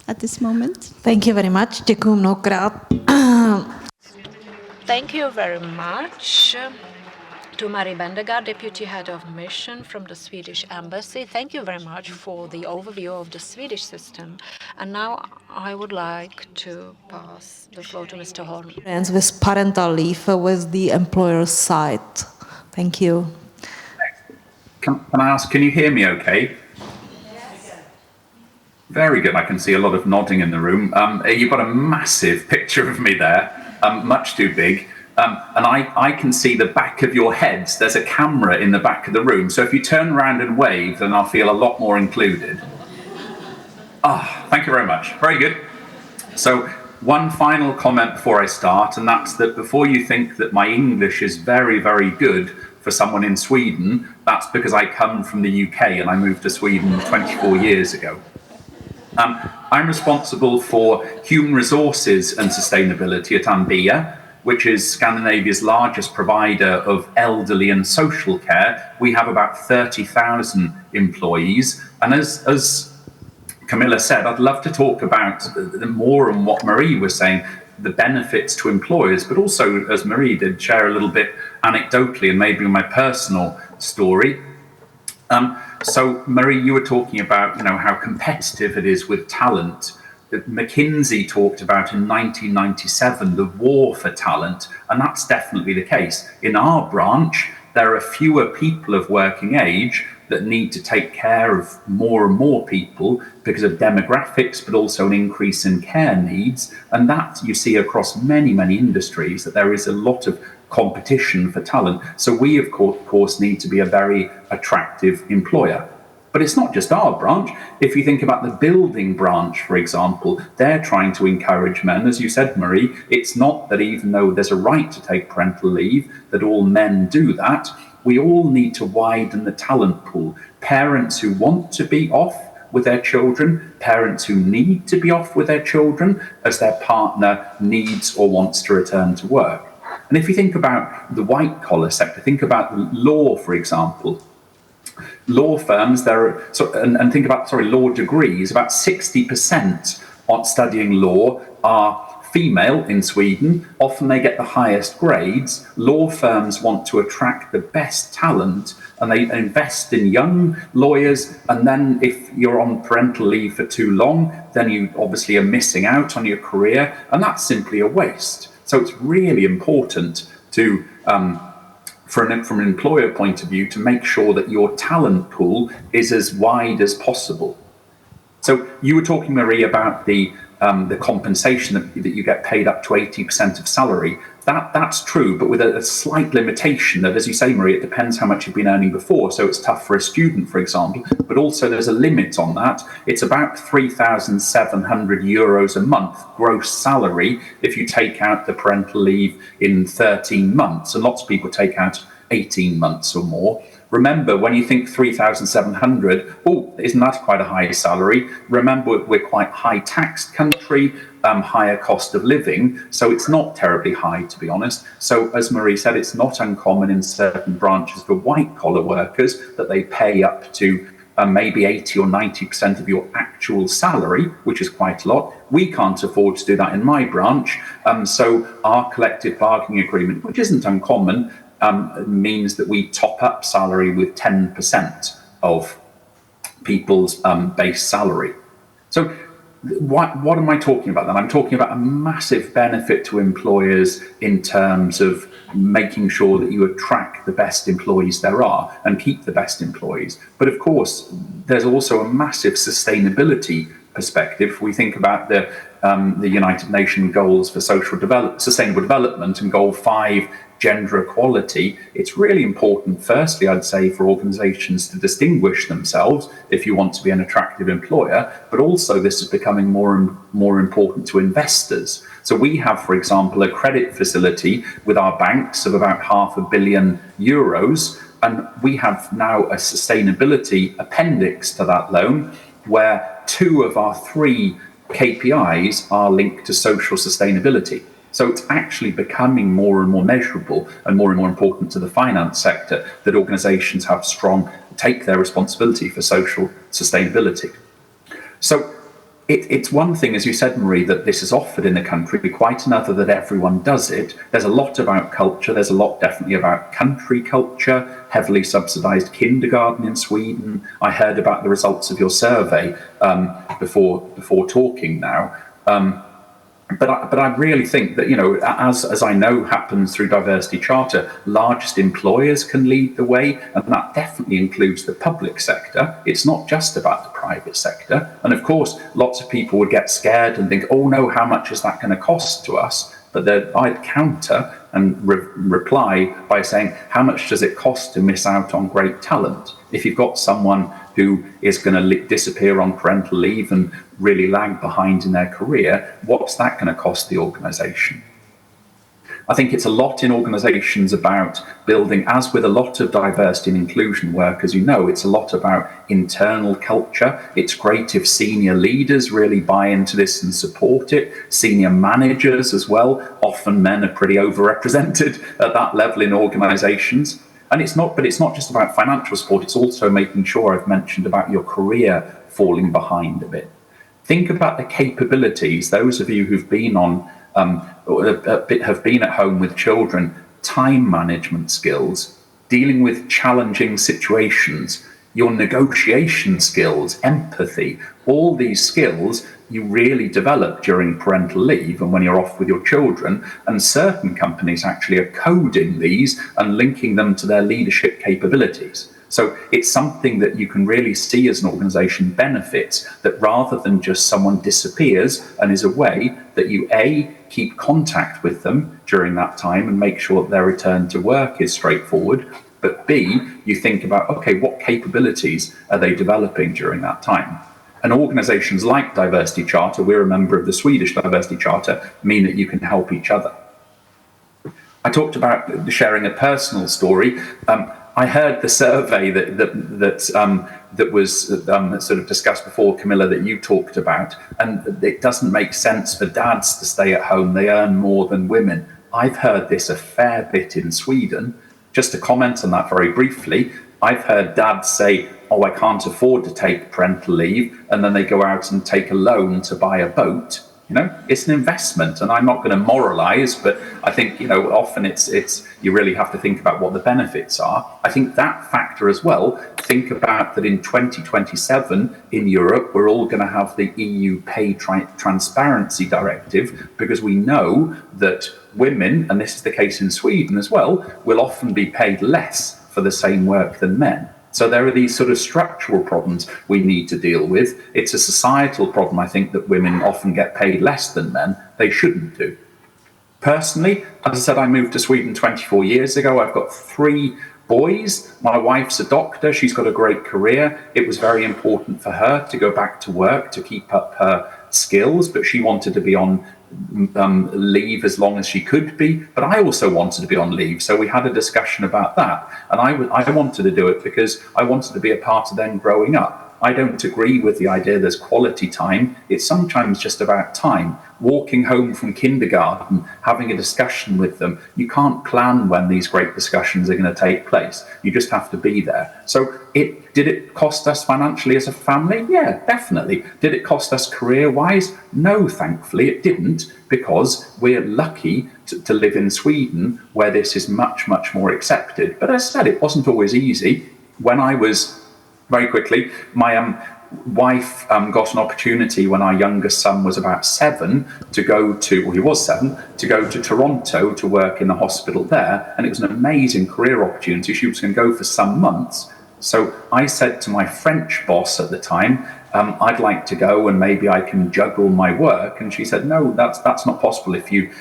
at this moment. Thank you very much. Děkuji mnohokrát. Thank you very much to Marie Bendegard, Deputy Head of Mission from the Swedish Embassy. Thank you very much for the overview of the Swedish system. And now I would like to pass the floor to Mr. Horn. With parental leave with the employer's side. Thank you. Can I ask, can you hear me okay? Very good. I can see a lot of nodding in the room. You've got a massive picture of me there, much too big. And I can see the back of your heads. There's a camera in the back of the room. So if you turn around and wave, then I'll feel a lot more included. Thank you very much. Very good. So one final comment before I start, and that's that before you think that my English is very, very good for someone in Sweden, that's because I come from the UK and I moved to Sweden 24 years ago. I'm responsible for human resources and sustainability at Ambea, which is Scandinavia's largest provider of elderly and social care. We have about 30,000 employees. And as Camilla said, I'd love to talk about more on what Marie was saying, the benefits to employers, but also, as Marie did, share a little bit anecdotally and maybe my personal story. So Marie, you were talking about, how competitive it is with talent. McKinsey talked about in 1997 the war for talent, and that's definitely the case. In our branch, there are fewer people of working age that need to take care of more and more people because of demographics, but also an increase in care needs. And that you see across many, many industries, that there is a lot of competition for talent. So we, of course, need to be a very attractive employer. But it's not just our branch. If you think about the building branch, for example, they're trying to encourage men. As you said, Marie, it's not that even though there's a right to take parental leave, that all men do that. We all need to widen the talent pool. Parents who want to be off with their children, parents who need to be off with their children as their partner needs or wants to return to work. And if you think about the white collar sector, think about law, for example. Law firms, and think about, law degrees, about 60% on studying law are female in Sweden. Often they get the highest grades. Law firms want to attract the best talent and they invest in young lawyers. And then if you're on parental leave for too long, then you obviously are missing out on your career. And that's simply a waste. So it's really important to, from an employer point of view, to make sure that your talent pool is as wide as possible. So you were talking, Marie, about the compensation that you get paid up to 80% of salary. That's true, but with a slight limitation that, as you say, Marie, it depends how much you've been earning before. So it's tough for a student, for example, but also there's a limit on that. It's about 3,700 euros a month gross salary if you take out the parental leave in 13 months. And lots of people take out 18 months or more. Remember, when you think 3,700, isn't that quite a high salary? Remember, we're quite high taxed country, higher cost of living, so it's not terribly high, to be honest. So as Marie said, it's not uncommon in certain branches for white collar workers that they pay up to maybe 80 or 90% of your actual salary, which is quite a lot. We can't afford to do that in my branch. So our collective bargaining agreement, which isn't uncommon, means that we top up salary with 10% of people's base salary. So what am I talking about then? I'm talking about a massive benefit to employers in terms of making sure that you attract the best employees there are and keep the best employees. But of course, there's also a massive sustainability perspective. We think about the United Nations goals for sustainable development and goal 5, gender equality. It's really important, firstly, I'd say, for organizations to distinguish themselves if you want to be an attractive employer, but also this is becoming more and more important to investors. So we have, for example, a credit facility with our banks of about €500 million, and we have now a sustainability appendix to that loan where 2 of our 3 KPIs are linked to social sustainability. So it's actually becoming more and more measurable and more important to the finance sector that organizations take their responsibility for social sustainability. So it's one thing, as you said, Marie, that this is offered in the country, quite another that everyone does it. There's a lot about culture. There's a lot definitely about country culture, heavily subsidized kindergarten in Sweden. I heard about the results of your survey before talking now. But I really think that, as I know happens through Diversity Charter, largest employers can lead the way, and that definitely includes the public sector. It's not just about the private sector. And of course, lots of people would get scared and think, oh no, how much is that going to cost to us? But I'd counter and reply by saying, how much does it cost to miss out on great talent? If you've got someone who is going to disappear on parental leave and really lag behind in their career, what's that going to cost the organization? I think it's a lot in organizations about building, as with a lot of diversity and inclusion work, as you know, it's a lot about internal culture. It's great if senior leaders really buy into this and support it. Senior managers as well. Often men are pretty overrepresented at that level in organizations. And it's not just about financial support. It's also making sure, I've mentioned about your career falling behind a bit. Think about the capabilities. Those of you who've been have been at home with children, time management skills, dealing with challenging situations, your negotiation skills, empathy, all these skills you really develop during parental leave and when you're off with your children. And certain companies actually are coding these and linking them to their leadership capabilities. So it's something that you can really see as an organization benefits, that rather than just someone disappears and is away, that you keep contact with them during that time and make sure that their return to work is straightforward, But B, you think about, okay, what capabilities are they developing during that time? And organizations like Diversity Charter, we're a member of the Swedish Diversity Charter, mean that you can help each other. I talked about sharing a personal story. I heard the survey that was sort of discussed before, Camilla, that you talked about, and it doesn't make sense for dads to stay at home. They earn more than women. I've heard this a fair bit in Sweden. Just to comment on that very briefly, I've heard dads say, oh, I can't afford to take parental leave, and then they go out and take a loan to buy a boat. You know, it's an investment, and I'm not going to moralize, but I think, you know, often it's you really have to think about what the benefits are. I think that factor as well, think about that in 2027 in Europe, we're all going to have the EU Pay Transparency Directive, because we know that women, and this is the case in Sweden as well, will often be paid less for the same work than men. So there are these sort of structural problems we need to deal with. It's a societal problem, I think, that women often get paid less than men. They shouldn't do. Personally, as I said, I moved to Sweden 24 years ago. I've got 3 boys. My wife's a doctor. She's got a great career. It was very important for her to go back to work, to keep up her skills, but she wanted to be on leave as long as she could be, but I also wanted to be on leave, so we had a discussion about that, and I wanted to do it because I wanted to be a part of them growing up. I don't agree with the idea there's quality time. It's sometimes just about time. Walking home from kindergarten, having a discussion with them. You can't plan when these great discussions are going to take place. You just have to be there. So did it cost us financially as a family? Yeah, definitely. Did it cost us career-wise? No, thankfully it didn't, because we're lucky to live in Sweden where this is much, much more accepted. But as I said, it wasn't always easy. When I was very quickly, my wife got an opportunity when our youngest son was about 7 to go to, well, he was 7, to go to Toronto to work in the hospital there. And it was an amazing career opportunity. She was going to go for some months. So I said to my French boss at the time, I'd like to go and maybe I can juggle my work. And she said, no, that's not possible. If you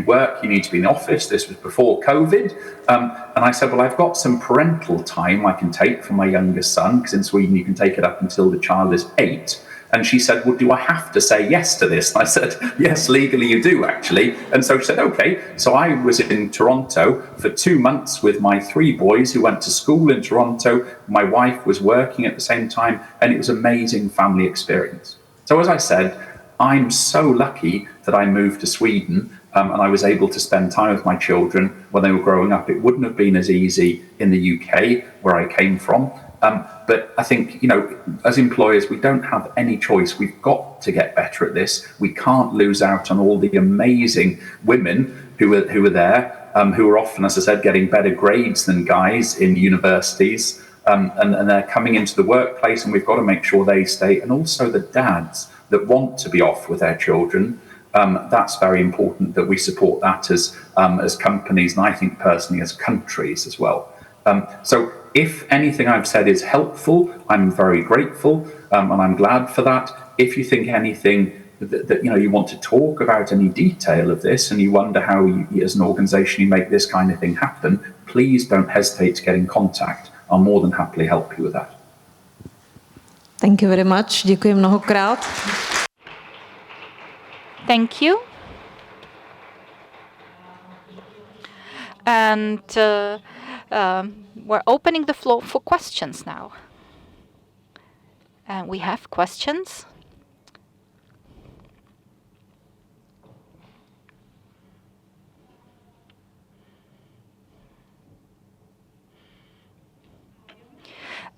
work, you need to be in the office. This was before COVID. And I said, well, I've got some parental time I can take for my youngest son, because in Sweden you can take it up until the child is 8. And she said, well, do I have to say yes to this? And I said, yes, legally you do, actually. And so she said, okay. So I was in Toronto for 2 months with my 3 boys who went to school in Toronto. My wife was working at the same time, and it was an amazing family experience. So as I said, I'm so lucky that I moved to Sweden, and I was able to spend time with my children when they were growing up. It wouldn't have been as easy in the UK, where I came from. But I think, you know, as employers, we don't have any choice. We've got to get better at this. We can't lose out on all the amazing women who are there, who are often, as I said, getting better grades than guys in universities. And they're coming into the workplace, and we've got to make sure they stay. And also the dads that want to be off with their children. That's very important that we support that as companies, and I think personally as countries as well. So if anything I've said is helpful, I'm very grateful, and I'm glad for that. If you think anything that you want to talk about any detail of this, and you wonder how you, as an organisation, you make this kind of thing happen, please don't hesitate to get in contact. I'll more than happily help you with that. Thank you very much. Děkuji mnohokrát. Thank you. And we're opening the floor for questions now. And we have questions.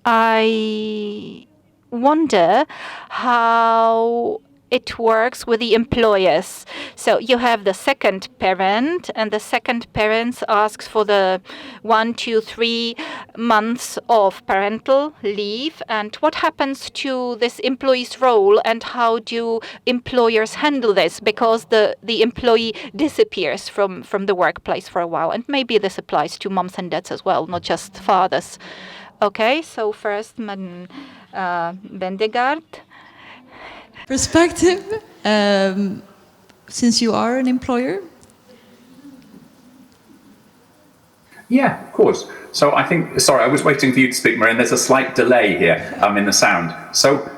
I wonder how it works with the employers. So you have the second parent, and the second parent asks for the 1, 2, 3 months of parental leave. And what happens to this employee's role, and how do employers handle this? Because the employee disappears from the workplace for a while. And maybe this applies to moms and dads as well, not just fathers. Okay, so first, Madam Bendegard. Perspective, since you are an employer? Yeah, of course. So I think, sorry, I was waiting for you to speak, Marie, and there's a slight delay here in the sound. So,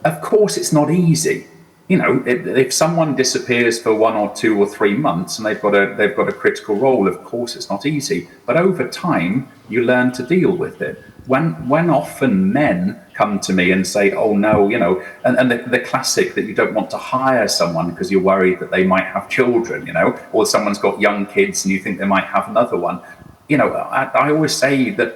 of course, it's not easy. You know, if someone disappears for 1 or 2 or 3 months and they've got a critical role, of course, it's not easy. But over time, you learn to deal with it. When often men come to me and say, "Oh no," you know, and the classic that you don't want to hire someone because you're worried that they might have children, you know, or someone's got young kids and you think they might have another one. You know, I always say that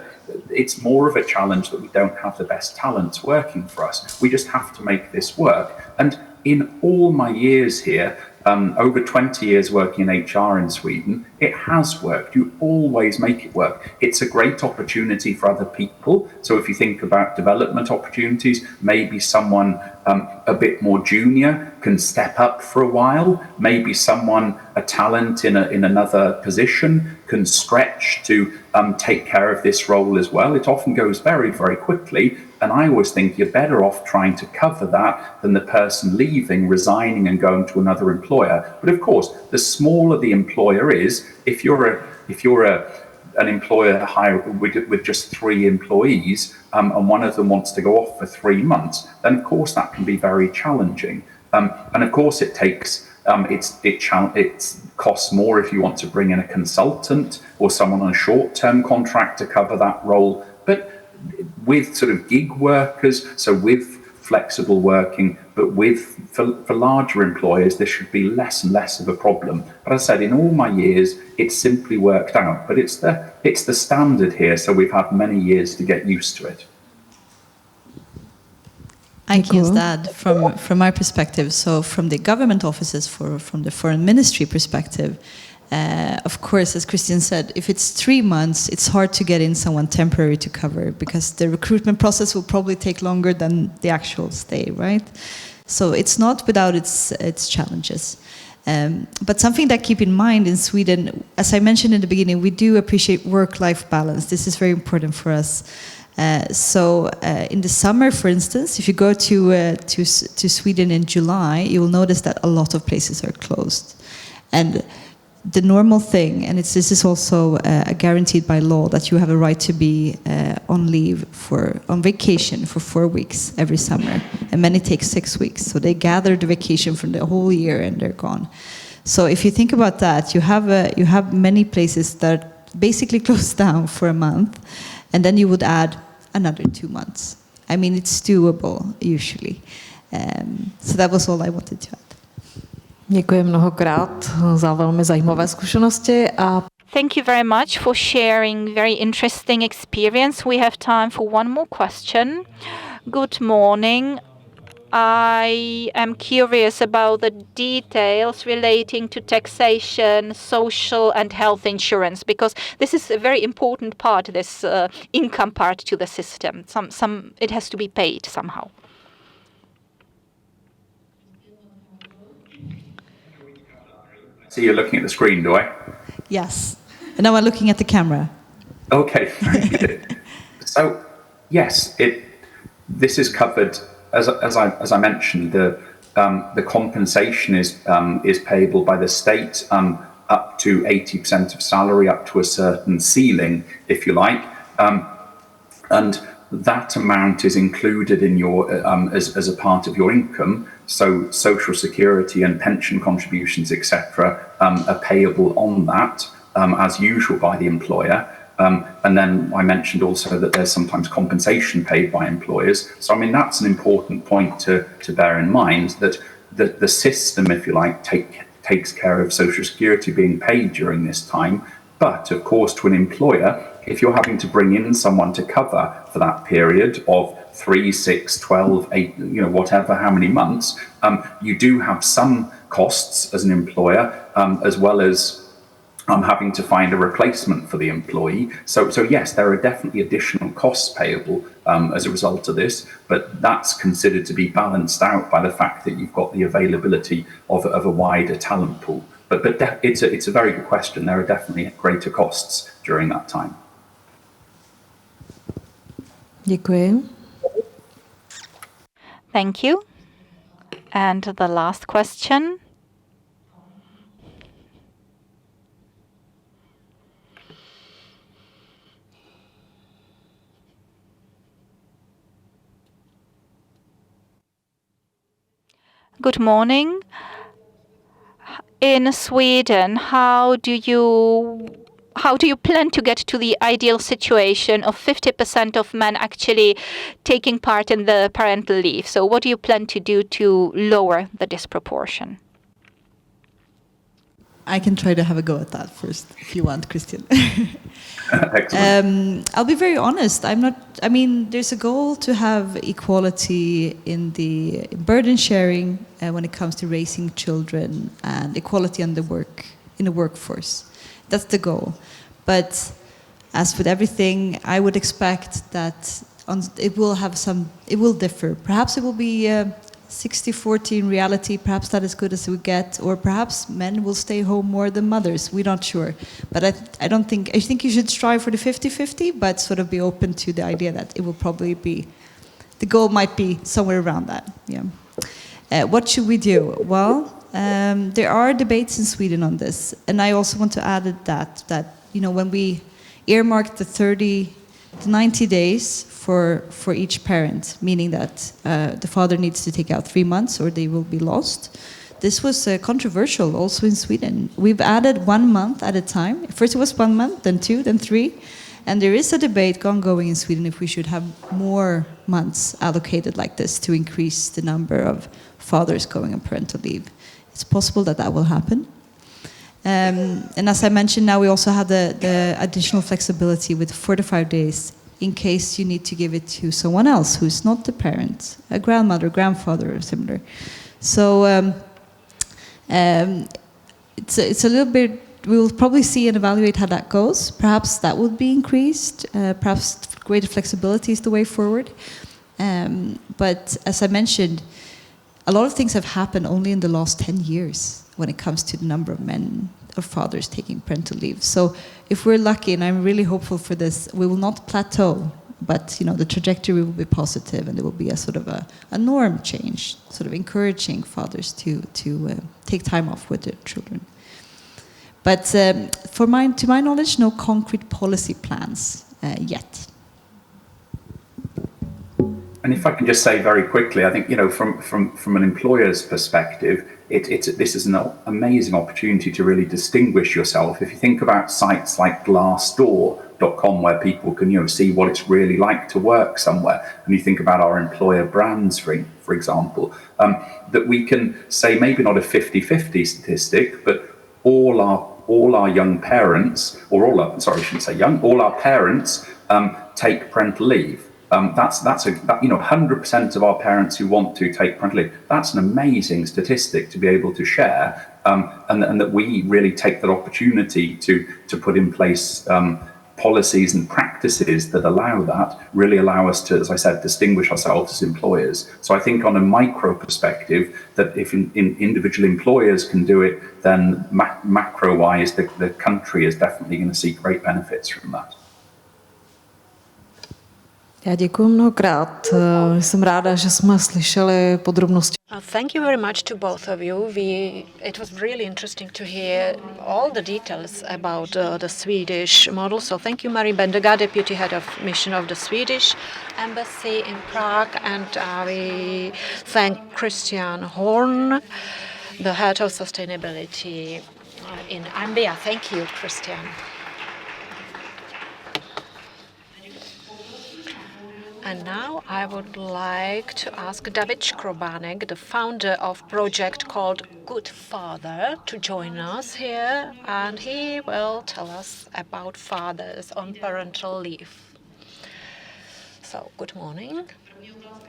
it's more of a challenge that we don't have the best talents working for us. We just have to make this work. And in all my years here, over 20 years working in HR in Sweden, it has worked. You always make it work. It's a great opportunity for other people. So if you think about development opportunities, maybe someone a bit more junior can step up for a while. Maybe someone, a talent in another position, can stretch to take care of this role as well. It often goes very, very quickly. And I always think you're better off trying to cover that than the person leaving, resigning and going to another employer. But of course, the smaller the employer is, if you're an employer with just 3 employees and one of them wants to go off for 3 months, then of course that can be very challenging. And of course it takes it costs more if you want to bring in a consultant or someone on a short-term contract to cover that role. But with sort of gig workers, so with flexible working, but for larger employers, this should be less and less of a problem. But as I said, in all my years, it's simply worked out. But it's the standard here, so we've had many years to get used to it. I can use that from my perspective. So from the government offices, from the foreign ministry perspective, of course, as Christian said, if it's 3 months, it's hard to get in someone temporary to cover because the recruitment process will probably take longer than the actual stay, right? So it's not without its challenges. But something that keep in mind in Sweden, as I mentioned in the beginning, we do appreciate work-life balance. This is very important for us. So in the summer, for instance, if you go to Sweden in July, you will notice that a lot of places are closed. And the normal thing, and this is also guaranteed by law, that you have a right to be on vacation for 4 weeks every summer, and many take 6 weeks. So they gather the vacation from the whole year and they're gone. So if you think about that, you have many places that basically close down for a month, and then you would add another 2 months. I mean, it's doable usually. So that was all I wanted to add. Děkuji mnohokrát za velmi zajímavé zkušenosti a Thank you very much for sharing very interesting experience. We have time for one more question. Good morning. I am curious about the details relating to taxation, social and health insurance, because this is a very important part, this income part to the system. It has to be paid somehow. So you're looking at the screen, do I? Yes. And now I'm looking at the camera. Okay, very good. So yes, this is covered as I mentioned. The compensation is payable by the state up to 80% of salary, up to a certain ceiling, if you like, and that amount is included in your as a part of your income. So social security and pension contributions, etc., are payable on that as usual by the employer. And then I mentioned also that there's sometimes compensation paid by employers. So I mean that's an important point to bear in mind, that the system, if you like, takes care of social security being paid during this time. But of course, to an employer, if you're having to bring in someone to cover for that period of 3, 6, 12, 8, whatever, how many months, you do have some costs as an employer, as well as having to find a replacement for the employee. So yes, there are definitely additional costs payable as a result of this, but that's considered to be balanced out by the fact that you've got the availability of a wider talent pool. But it's a very good question. There are definitely greater costs during that time. děkuji. Thank you. And the last question. Good morning. In Sweden, how do you plan to get to the ideal situation of 50% of men actually taking part in the parental leave? So what do you plan to do to lower the disproportion? I can try to have a go at that first, if you want, Christian. Excellent. I'll be very honest. There's a goal to have equality in the burden sharing when it comes to raising children and equality in the workforce. That's the goal. But as with everything, I would expect that it will differ. Perhaps it will be 60-40 in reality, perhaps that is good as we get, or perhaps men will stay home more than mothers. We're not sure. But I think you should strive for the 50-50, but sort of be open to the idea that it will probably be, the goal might be somewhere around that. Yeah. What should we do? Well, there are debates in Sweden on this, and I also want to add that when we earmarked the 90 days for each parent, meaning that the father needs to take out 3 months or they will be lost. This was controversial also in Sweden. We've added 1 month at a time. First it was 1 month, then 2, then 3. And there is a debate ongoing in Sweden if we should have more months allocated like this to increase the number of fathers going on parental leave. It's possible that will happen. And as I mentioned, now we also have the additional flexibility with 4 to 5 days in case you need to give it to someone else who's not the parent, a grandmother, grandfather, or similar. So it's a little bit, we will probably see and evaluate how that goes. Perhaps that will be increased. Perhaps greater flexibility is the way forward. But as I mentioned, a lot of things have happened only in the last 10 years when it comes to the number of men or fathers taking parental leave. So if we're lucky, and I'm really hopeful for this, we will not plateau, but the trajectory will be positive, and there will be a sort of a norm change, sort of encouraging fathers to take time off with their children. But to my knowledge, no concrete policy plans yet. And if I can just say very quickly, I think from an employer's perspective, this is an amazing opportunity to really distinguish yourself. If you think about sites like Glassdoor.com, where people can see what it's really like to work somewhere, and you think about our employer brands, for example, that we can say maybe not a 50-50 statistic, but all our young parents, or all our parents take parental leave. That's 100% of our parents who want to take parental leave. That's an amazing statistic to be able to share, and that we really take that opportunity to put in place policies and practices that really allow us to, as I said, distinguish ourselves as employers. So I think on a micro perspective, that if individual employers can do it, then macro-wise, the country is definitely going to see great benefits from that. Já děkuji mnohokrát. Jsem ráda, že jsme slyšeli podrobnosti. Thank you very much to both of you. It was really interesting to hear all the details about the Swedish model. So thank you, Marie Bendegard, Deputy Head of Mission of the Swedish Embassy in Prague. And we thank Christian Horn, the Head of Sustainability in Ambia. Thank you, Christian. And now I would like to ask David Škrobanek, the founder of a project called Good Father, to join us here, and he will tell us about fathers on parental leave. So, good morning.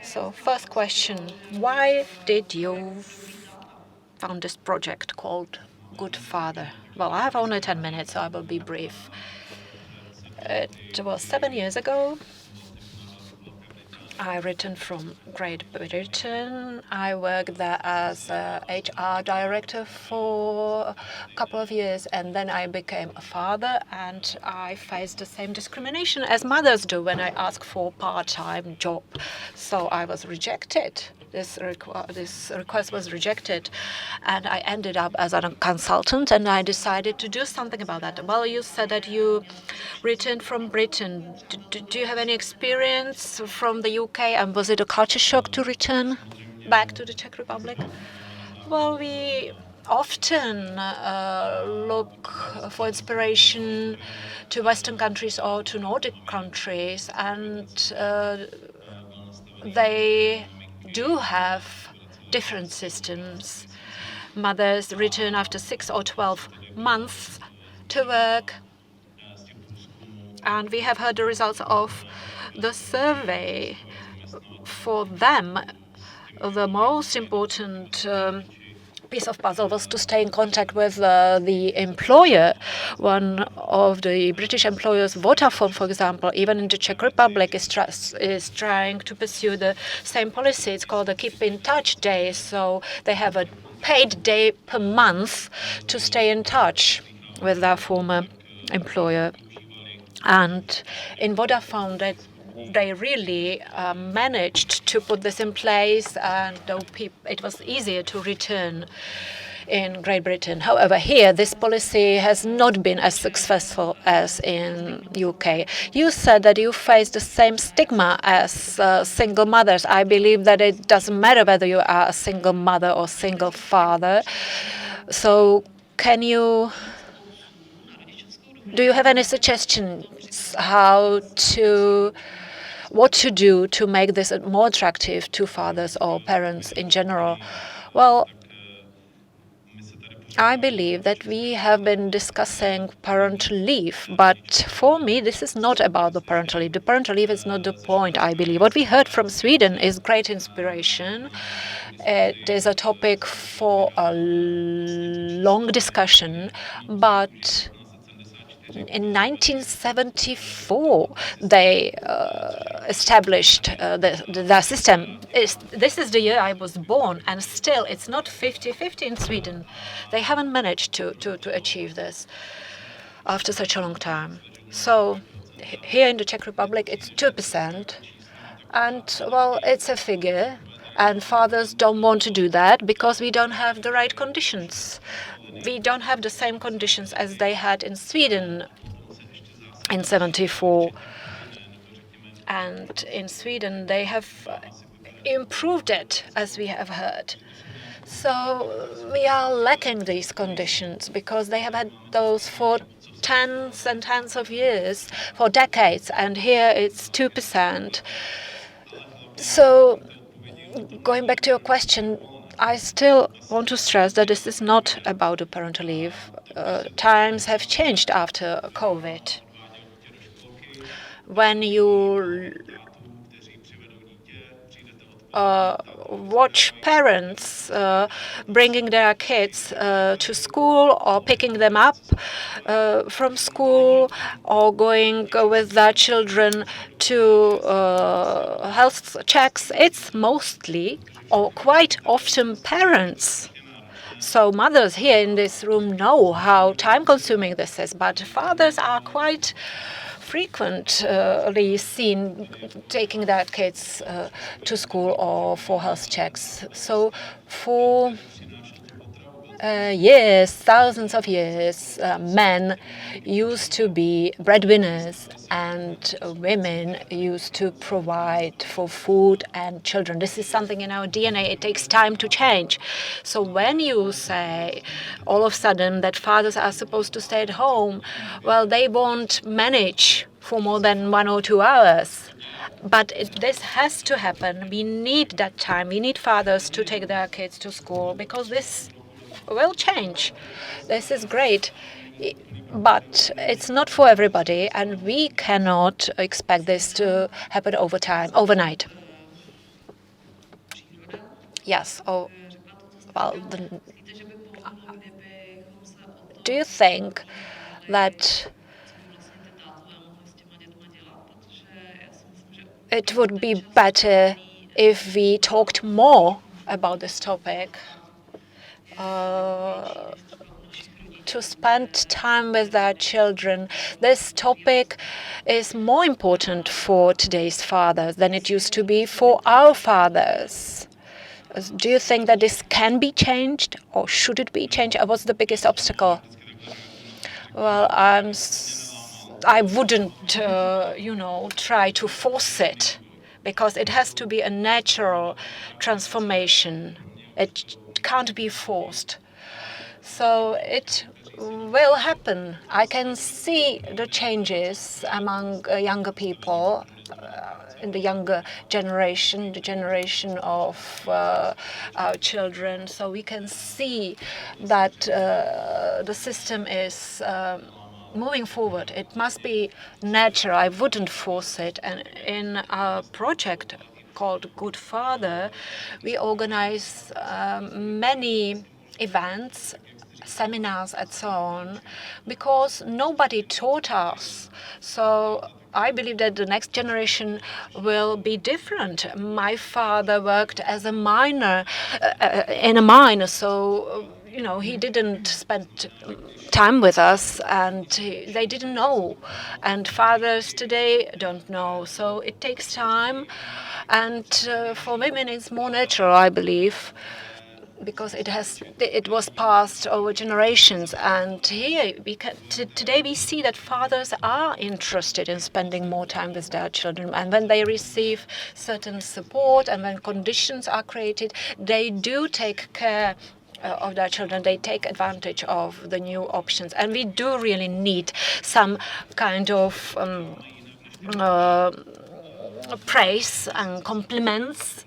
So, first question, why did you found this project called Good Father? Well, I have only 10 minutes, so I will be brief. It was 7 years ago. I returned from Great Britain. I worked there as a HR director for a couple of years, and then I became a father, and I faced the same discrimination as mothers do when I ask for a part-time job. So I was rejected. This request was rejected, and I ended up as a consultant, and I decided to do something about that. Well, you said that you returned from Britain. Do you have any experience from the UK, and was it a culture shock to return back to the Czech Republic? Well, we often look for inspiration to Western countries or to Nordic countries, and they do have different systems. Mothers return after 6 or 12 months to work, and we have heard the results of the survey. For them, the most important piece of puzzle was to stay in contact with the employer. One of the British employers, Vodafone, for example, even in the Czech Republic, is trying to pursue the same policy. It's called the Keep in Touch Day. So they have a paid day per month to stay in touch with their former employer. And in Vodafone, they really managed to put this in place, and it was easier to return in Great Britain. However, here, this policy has not been as successful as in UK. You said that you face the same stigma as single mothers. I believe that it doesn't matter whether you are a single mother or single father. So do you have any suggestions what to do to make this more attractive to fathers or parents in general? Well, I believe that we have been discussing parental leave, but for me, this is not about the parental leave. The parental leave is not the point, I believe. What we heard from Sweden is great inspiration. It is a topic for a long discussion, but in 1974, they established the system. This is the year I was born, and still it's not 50-50 in Sweden. They haven't managed to achieve this after such a long time. So here in the Czech Republic, it's 2%. And, well, it's a figure. And fathers don't want to do that because we don't have the right conditions. We don't have the same conditions as they had in Sweden in 74. And in Sweden, they have improved it, as we have heard. So we are lacking these conditions because they have had those for tens and tens of years, for decades, and here it's 2%. So going back to your question, I still want to stress that this is not about the parental leave. Times have changed after COVID. When you watch parents bringing their kids to school or picking them up from school or going with their children to health checks, it's mostly or quite often parents. So mothers here in this room know how time-consuming this is, but fathers are quite frequently seen taking their kids to school or for health checks. So for years, thousands of years, men used to be breadwinners and women used to provide for food and children. This is something in our DNA. It takes time to change. So when you say all of a sudden that fathers are supposed to stay at home, well, they won't manage for more than 1 or 2 hours. But this has to happen. We need that time. We need fathers to take their kids to school because this will change. This is great, but it's not for everybody, and we cannot expect this to happen overnight. Yes. Oh, well. Do you think that it would be better if we talked more about this topic? To spend time with their children. This topic is more important for today's fathers than it used to be for our fathers. Do you think that this can be changed, or should it be changed? What's the biggest obstacle? Well, I wouldn't, try to force it, because it has to be a natural transformation. It can't be forced. So it will happen. I can see the changes among younger people, in the younger generation, the generation of our children. So we can see that the system is moving forward. It must be natural. I wouldn't force it. And in our project called Good Father, we organize many events, seminars and so on, because nobody taught us. So I believe that the next generation will be different. My father worked as a miner in a mine, so he didn't spend time with us, and they didn't know. And fathers today don't know. So it takes time, and for women it's more natural, I believe, because it was passed over generations. And here today we see that fathers are interested in spending more time with their children, and when they receive certain support and when conditions are created, they do take care of their children. They take advantage of the new options, and we do really need some kind of praise and compliments.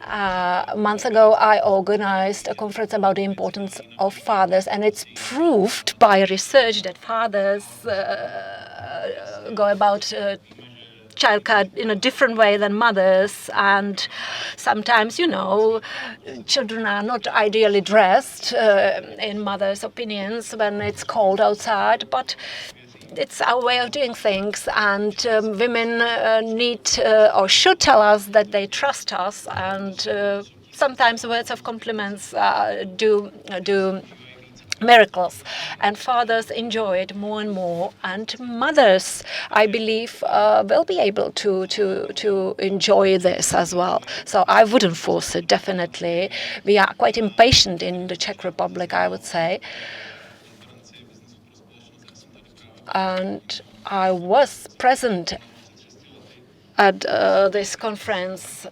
A month ago, I organized a conference about the importance of fathers, and it's proved by research that fathers go about childcare in a different way than mothers, and sometimes, children are not ideally dressed in mothers' opinions when it's cold outside, but it's our way of doing things, and women need or should tell us that they trust us, and sometimes words of compliments do miracles, and fathers enjoy it more and more, and mothers, I believe, will be able to enjoy this as well. So I wouldn't force it, definitely. We are quite impatient in the Czech Republic, I would say. And I was present at this conference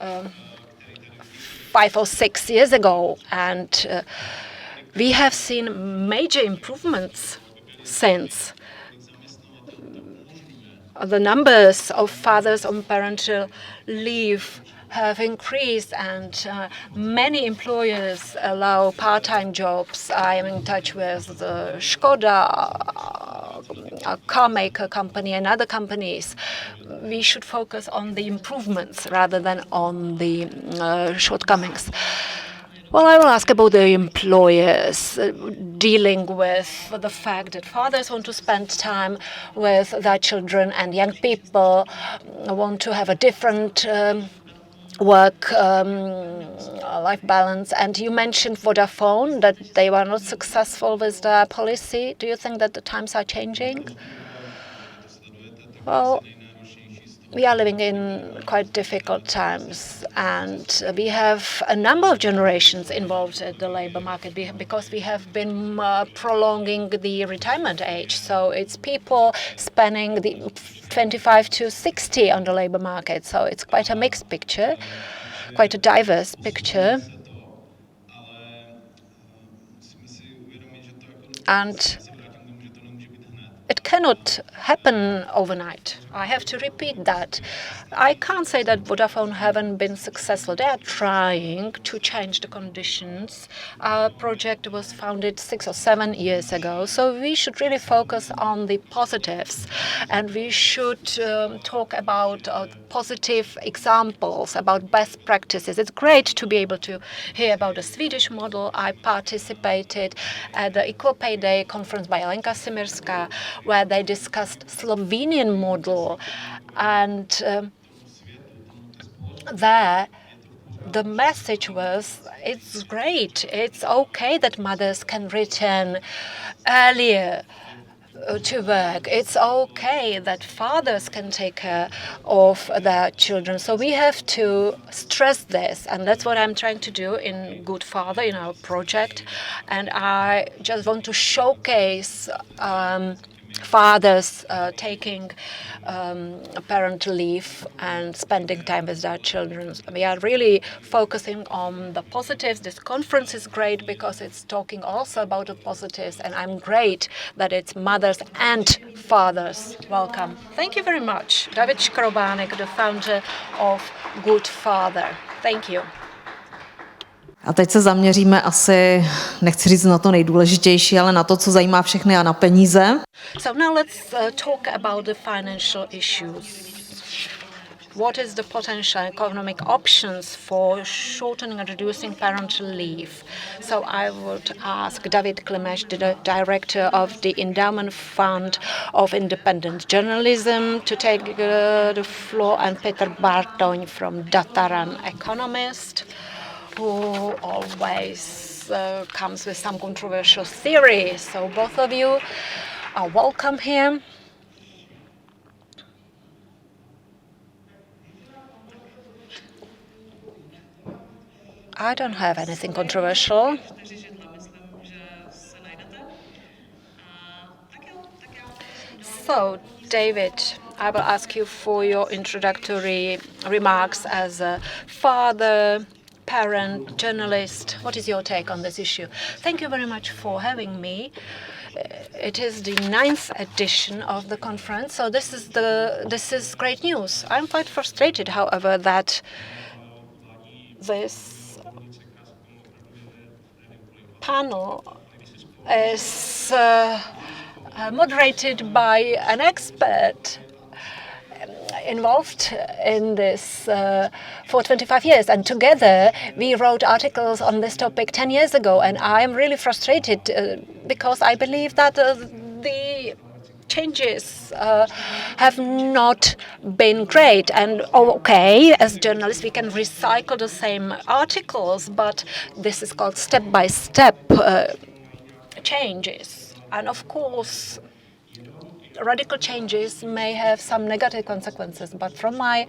5 or 6 years ago, and we have seen major improvements since. The numbers of fathers on parental leave have increased, and many employers allow part-time jobs. I am in touch with the Škoda, a car maker company, and other companies. We should focus on the improvements rather than on the shortcomings. Well, I will ask about the employers dealing with the fact that fathers want to spend time with their children, and young people want to have a different work-life balance. And you mentioned Vodafone, that they were not successful with their policy. Do you think that the times are changing? Well, we are living in quite difficult times, and we have a number of generations involved in the labor market because we have been prolonging the retirement age. So it's people spanning the 25 to 60 on the labor market. So it's quite a mixed picture, quite a diverse picture. And it cannot happen overnight. I have to repeat that. I can't say that Vodafone haven't been successful. They are trying to change the conditions. Our project was founded 6 or 7 years ago, so we should really focus on the positives, and we should talk about positive examples, about best practices. It's great to be able to hear about the Swedish model. I participated at the Equal Pay Day conference by Alenka Simirska, where they discussed Slovenian model, and there the message was, it's great, it's okay that mothers can return earlier to work. It's okay that fathers can take care of their children. So we have to stress this, and that's what I'm trying to do in Good Father, in our project. And I just want to showcase fathers taking parental leave and spending time with their children. We are really focusing on the positives. This conference is great because it's talking also about the positives, and I'm great that it's mothers and fathers. Welcome. Thank you very much. David Škrobánek, the founder of Good Father. Thank you. A teď se zaměříme asi, nechci říct na to nejdůležitější, ale na to, co zajímá všechny a na peníze. So now let's talk about the financial issues. What is the potential economic options for shortening and reducing parental leave? So I would ask David Klimeš, the director of the Endowment Fund of Independent Journalism, to take the floor, and Petr Bartoň from Dataran Economist, who always comes with some controversial theory. So both of you are welcome here. I don't have anything controversial. So, David, I will ask you for your introductory remarks as a father, parent, journalist. What is your take on this issue? Thank you very much for having me. It is the 9th edition of the conference, so this is great news. I'm quite frustrated, however, that this panel is moderated by an expert involved in this for 25 years, and together we wrote articles on this topic 10 years ago, and I'm really frustrated because I believe that the changes have not been great. And okay, as journalists we can recycle the same articles, but this is called step-by-step changes, and of course radical changes may have some negative consequences. But from my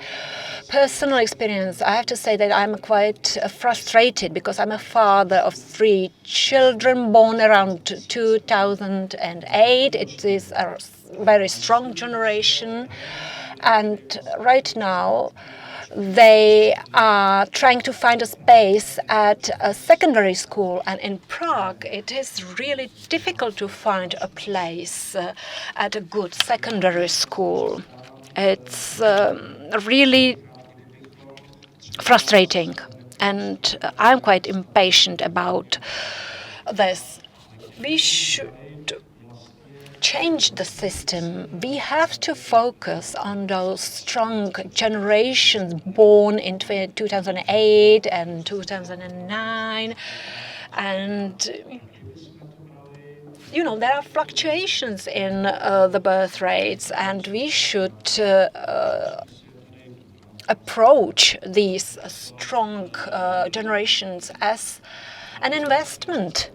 personal experience, I have to say that I'm quite frustrated because I'm a father of 3 children born around 2008. It is a very strong generation, and right now they are trying to find a space at a secondary school, and in Prague it is really difficult to find a place at a good secondary school. It's really frustrating, and I'm quite impatient about this. We should change the system. We have to focus on those strong generations born in 2008 and 2009. And, you know, there are fluctuations in the birth rates, and we should approach these strong generations as an investment,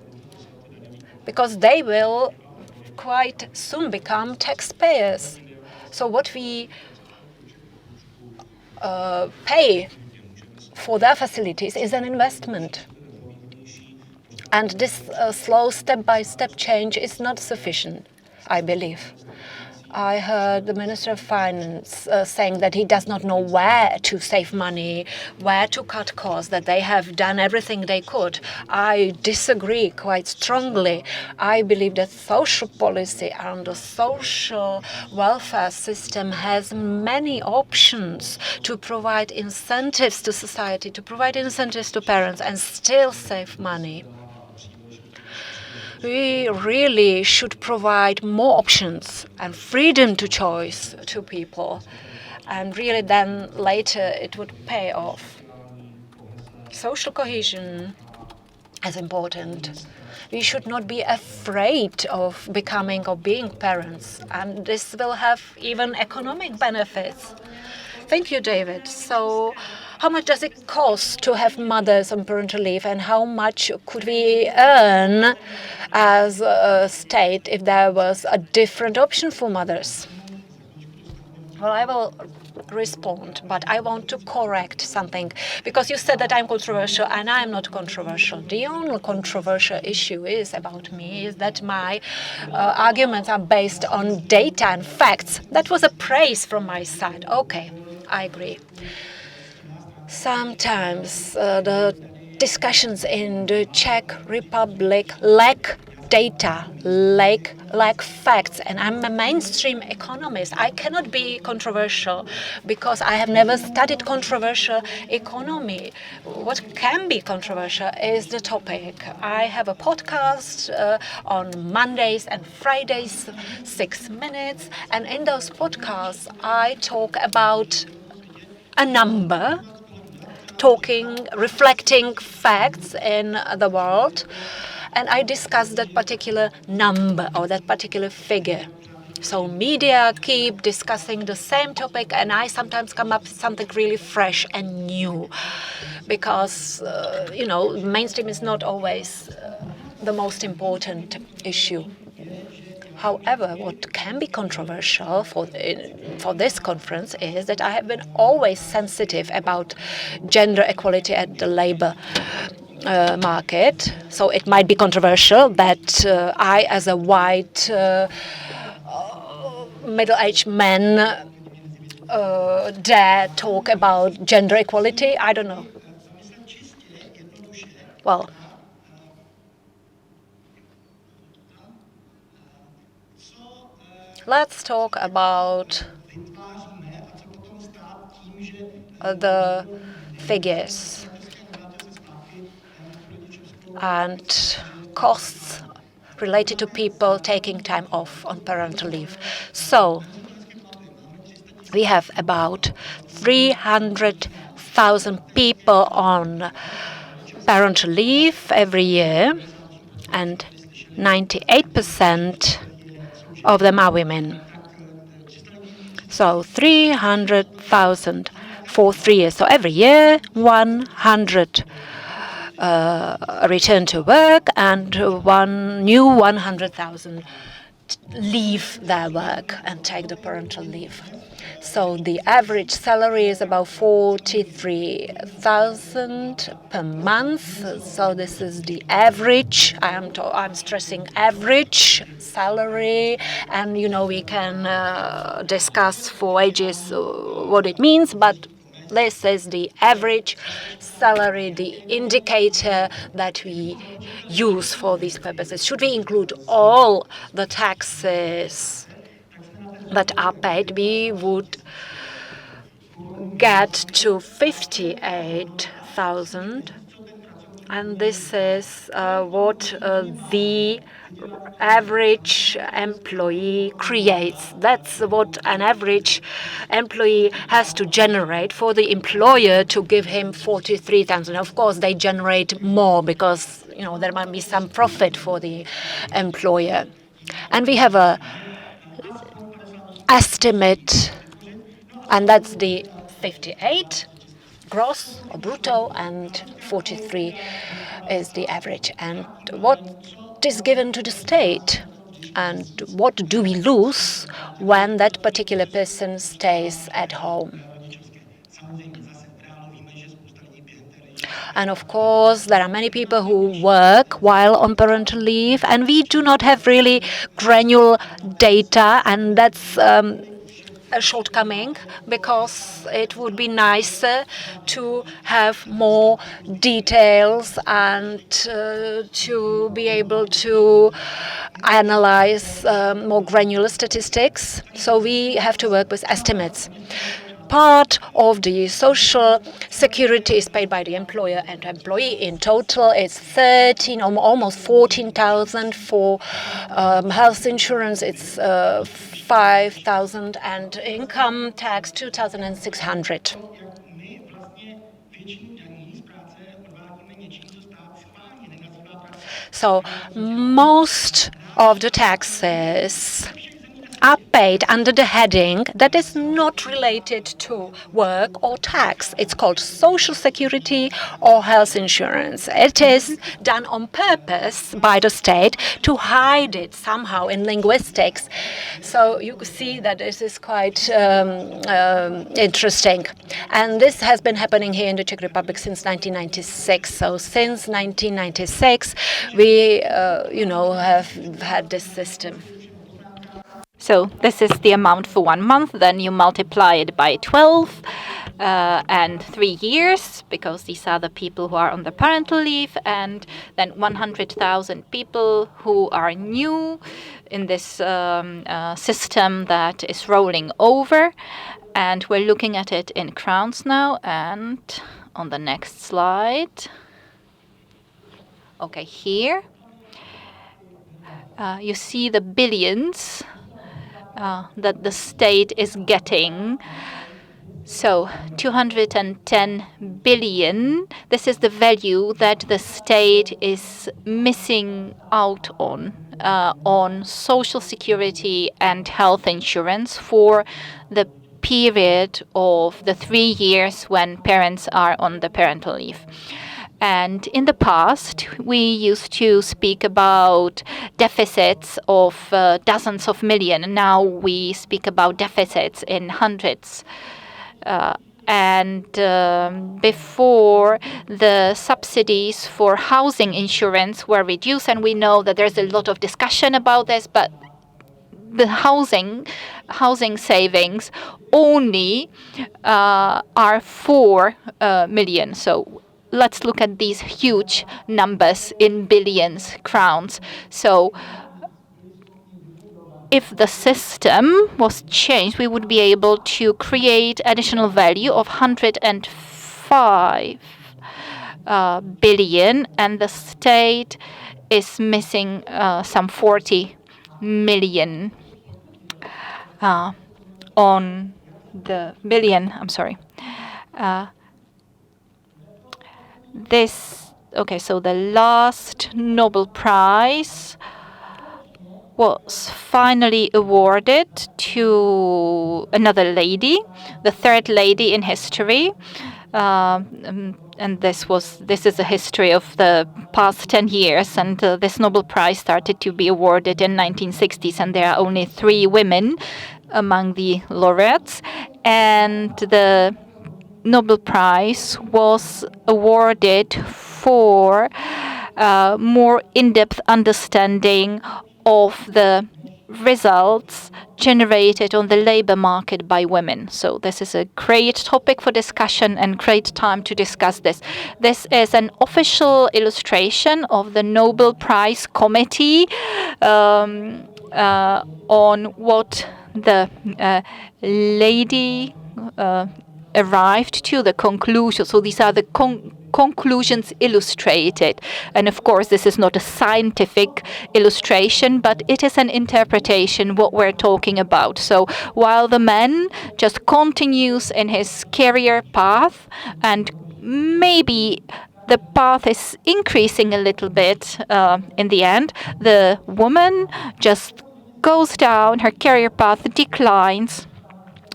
because they will quite soon become taxpayers. So what we pay for their facilities is an investment. And this slow step-by-step change is not sufficient, I believe. I heard the Minister of Finance saying that he does not know where to save money, where to cut costs, that they have done everything they could. I disagree quite strongly. I believe that social policy and the social welfare system has many options to provide incentives to society, to provide incentives to parents and still save money. We really should provide more options and freedom to choice to people, and really then later it would pay off. Social cohesion is important. We should not be afraid of becoming or being parents, and this will have even economic benefits. Thank you, David. So, how much does it cost to have mothers on parental leave, and how much could we earn as a state if there was a different option for mothers? Well, I will respond, but I want to correct something because you said that I'm controversial and I'm not controversial. The only controversial issue is about me is that my arguments are based on data and facts. That was a praise from my side. Okay, I agree. Sometimes the discussions in the Czech Republic lack data, lack facts, and I'm a mainstream economist. I cannot be controversial because I have never studied controversial economy. What can be controversial is the topic. I have a podcast on Mondays and Fridays, 6 minutes, and in those podcasts I talk about a number, reflecting facts in the world, and I discuss that particular number or that particular figure. So media keep discussing the same topic, and I sometimes come up with something really fresh and new, because mainstream is not always the most important issue. However, what can be controversial for this conference is that I have been always sensitive about gender equality at the labor market. So it might be controversial that I, as a white middle-aged man, dare talk about gender equality. I don't know. Well, let's talk about the figures and costs related to people taking time off on parental leave. So we have about 300,000 people on parental leave every year, and 98% of them are women. So 300,000 for 3 years. So every year, 100 return to work, and 100,000 leave their work and take the parental leave. So the average salary is about 43,000 per month. So this is the average. I'm stressing average salary, and we can discuss for ages what it means, but this is the average salary, the indicator that we use for these purposes. Should we include all the taxes that are paid, we would get to 58,000. And this is what the average employee creates. That's what an average employee has to generate for the employer to give him 43,000. Of course, they generate more because there might be some profit for the employer. And we have a estimate, and that's the 58 gross or brutto, and 43 is the average. And what is given to the state, and what do we lose when that particular person stays at home? And of course, there are many people who work while on parental leave, and we do not have really granular data, and that's a shortcoming, because it would be nicer to have more details and to be able to analyze more granular statistics. So we have to work with estimates. Part of the social security is paid by the employer and employee. In total, it's 13 or almost 14,000 for health insurance. It's 5,000, and income tax 2,600. So most of the taxes are paid under the heading that is not related to work or tax. It's called Social Security or health insurance. It is done on purpose by the state to hide it somehow in linguistics. So you see that this is quite interesting. And this has been happening here in the Czech Republic since 1996. So since 1996, we, have had this system. So this is the amount for 1 month. Then you multiply it by 12 and 3 years, because these are the people who are on the parental leave, and then 100,000 people who are new in this system that is rolling over. And we're looking at it in crowns now. And on the next slide, okay, here you see the billions that the state is getting. So 210 billion, this is the value that the state is missing out on social security and health insurance for the period of the 3 years when parents are on the parental leave. And in the past, we used to speak about deficits of dozens of millions. Now we speak about deficits in hundreds. Before, the subsidies for housing insurance were reduced, and we know that there's a lot of discussion about this, but the housing savings only are 4 million. So let's look at these huge numbers in billions crowns. So if the system was changed, we would be able to create additional value of 105 billion, and the state is missing some 40 million on the billion. I'm sorry. So the last Nobel Prize was finally awarded to another lady, the third lady in history. And this is a history of the past 10 years. And this Nobel Prize started to be awarded in 1960s, and there are only 3 women among the laureates. And the Nobel Prize was awarded for more in-depth understanding of the results generated on the labor market by women. So this is a great topic for discussion and great time to discuss this. This is an official illustration of the Nobel Prize Committee on what the lady arrived to, the conclusion. So these are the conclusions illustrated. And of course, this is not a scientific illustration, but it is an interpretation what we're talking about. So while the man just continues in his career path, and maybe the path is increasing a little bit in the end, the woman just goes down, her career path declines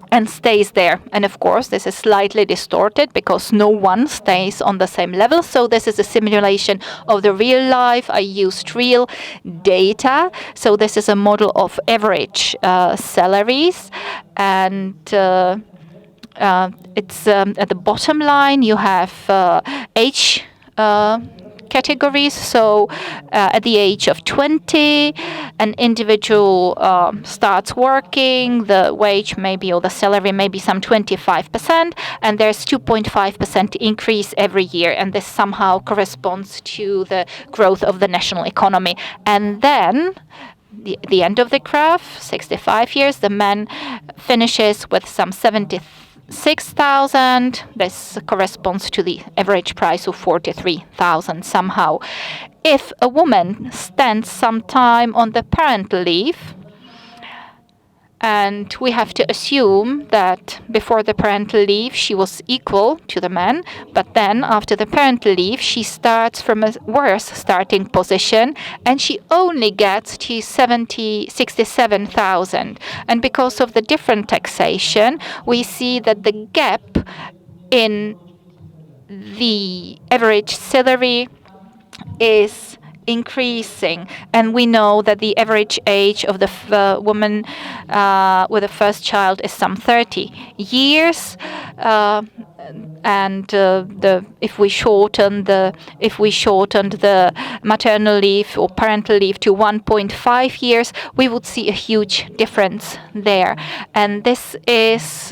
and stays there. And of course, this is slightly distorted because no one stays on the same level. So this is a simulation of the real life. I used real data. So this is a model of average salaries. And it's at the bottom line, you have age categories. So at the age of 20, an individual starts working, the wage maybe, or the salary maybe some 25%, and there's 2.5% increase every year, and this somehow corresponds to the growth of the national economy. And then the end of the graph, 65 years, the man finishes with some 76,000. This corresponds to the average price of 43,000 somehow. If a woman spends some time on the parental leave, And we have to assume that before the parental leave, she was equal to the man. But then after the parental leave, she starts from a worse starting position and she only gets to 67,000. And because of the different taxation, we see that the gap in the average salary is increasing, and we know that the average age of the woman with the first child is some 30 years, and if we shortened the maternal leave or parental leave to 1.5 years, we would see a huge difference there, and this is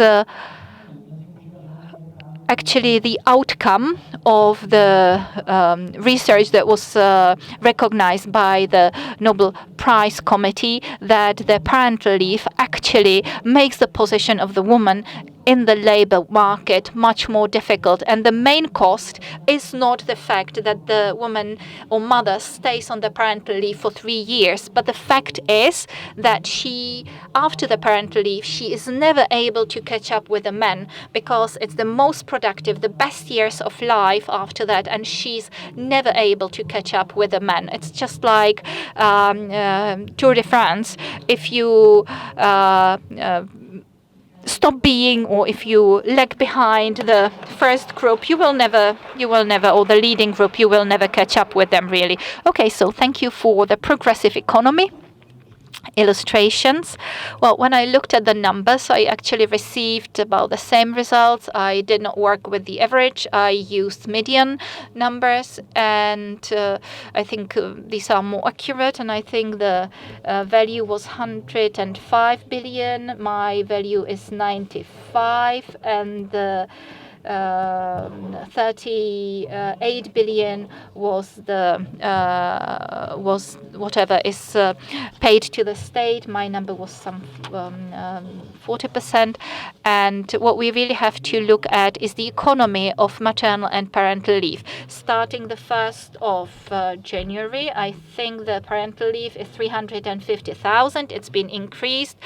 actually the outcome of the research that was recognized by the Nobel Prize Committee, that the parental leave actually makes the position of the woman in the labor market much more difficult. And the main cost is not the fact that the woman or mother stays on the parental leave for 3 years, but the fact is that she, after the parental leave, she is never able to catch up with the men, because it's the most productive, the best years of life after that, and she's never able to catch up with the men. It's just like Tour de France. If you stop being, or if you lag behind the first group, you will never, or the leading group, you will never catch up with them, really. Okay, so thank you for the progressive economy illustrations. Well, when I looked at the numbers, I actually received about the same results. I did not work with the average. I used median numbers, and I think these are more accurate, and I think the value was 105 billion. My value is 95, and the 38 billion was whatever is paid to the state. My number was some 40%. And what we really have to look at is the economy of maternal and parental leave. Starting the 1st of January, I think the parental leave is 350,000. It's been increased.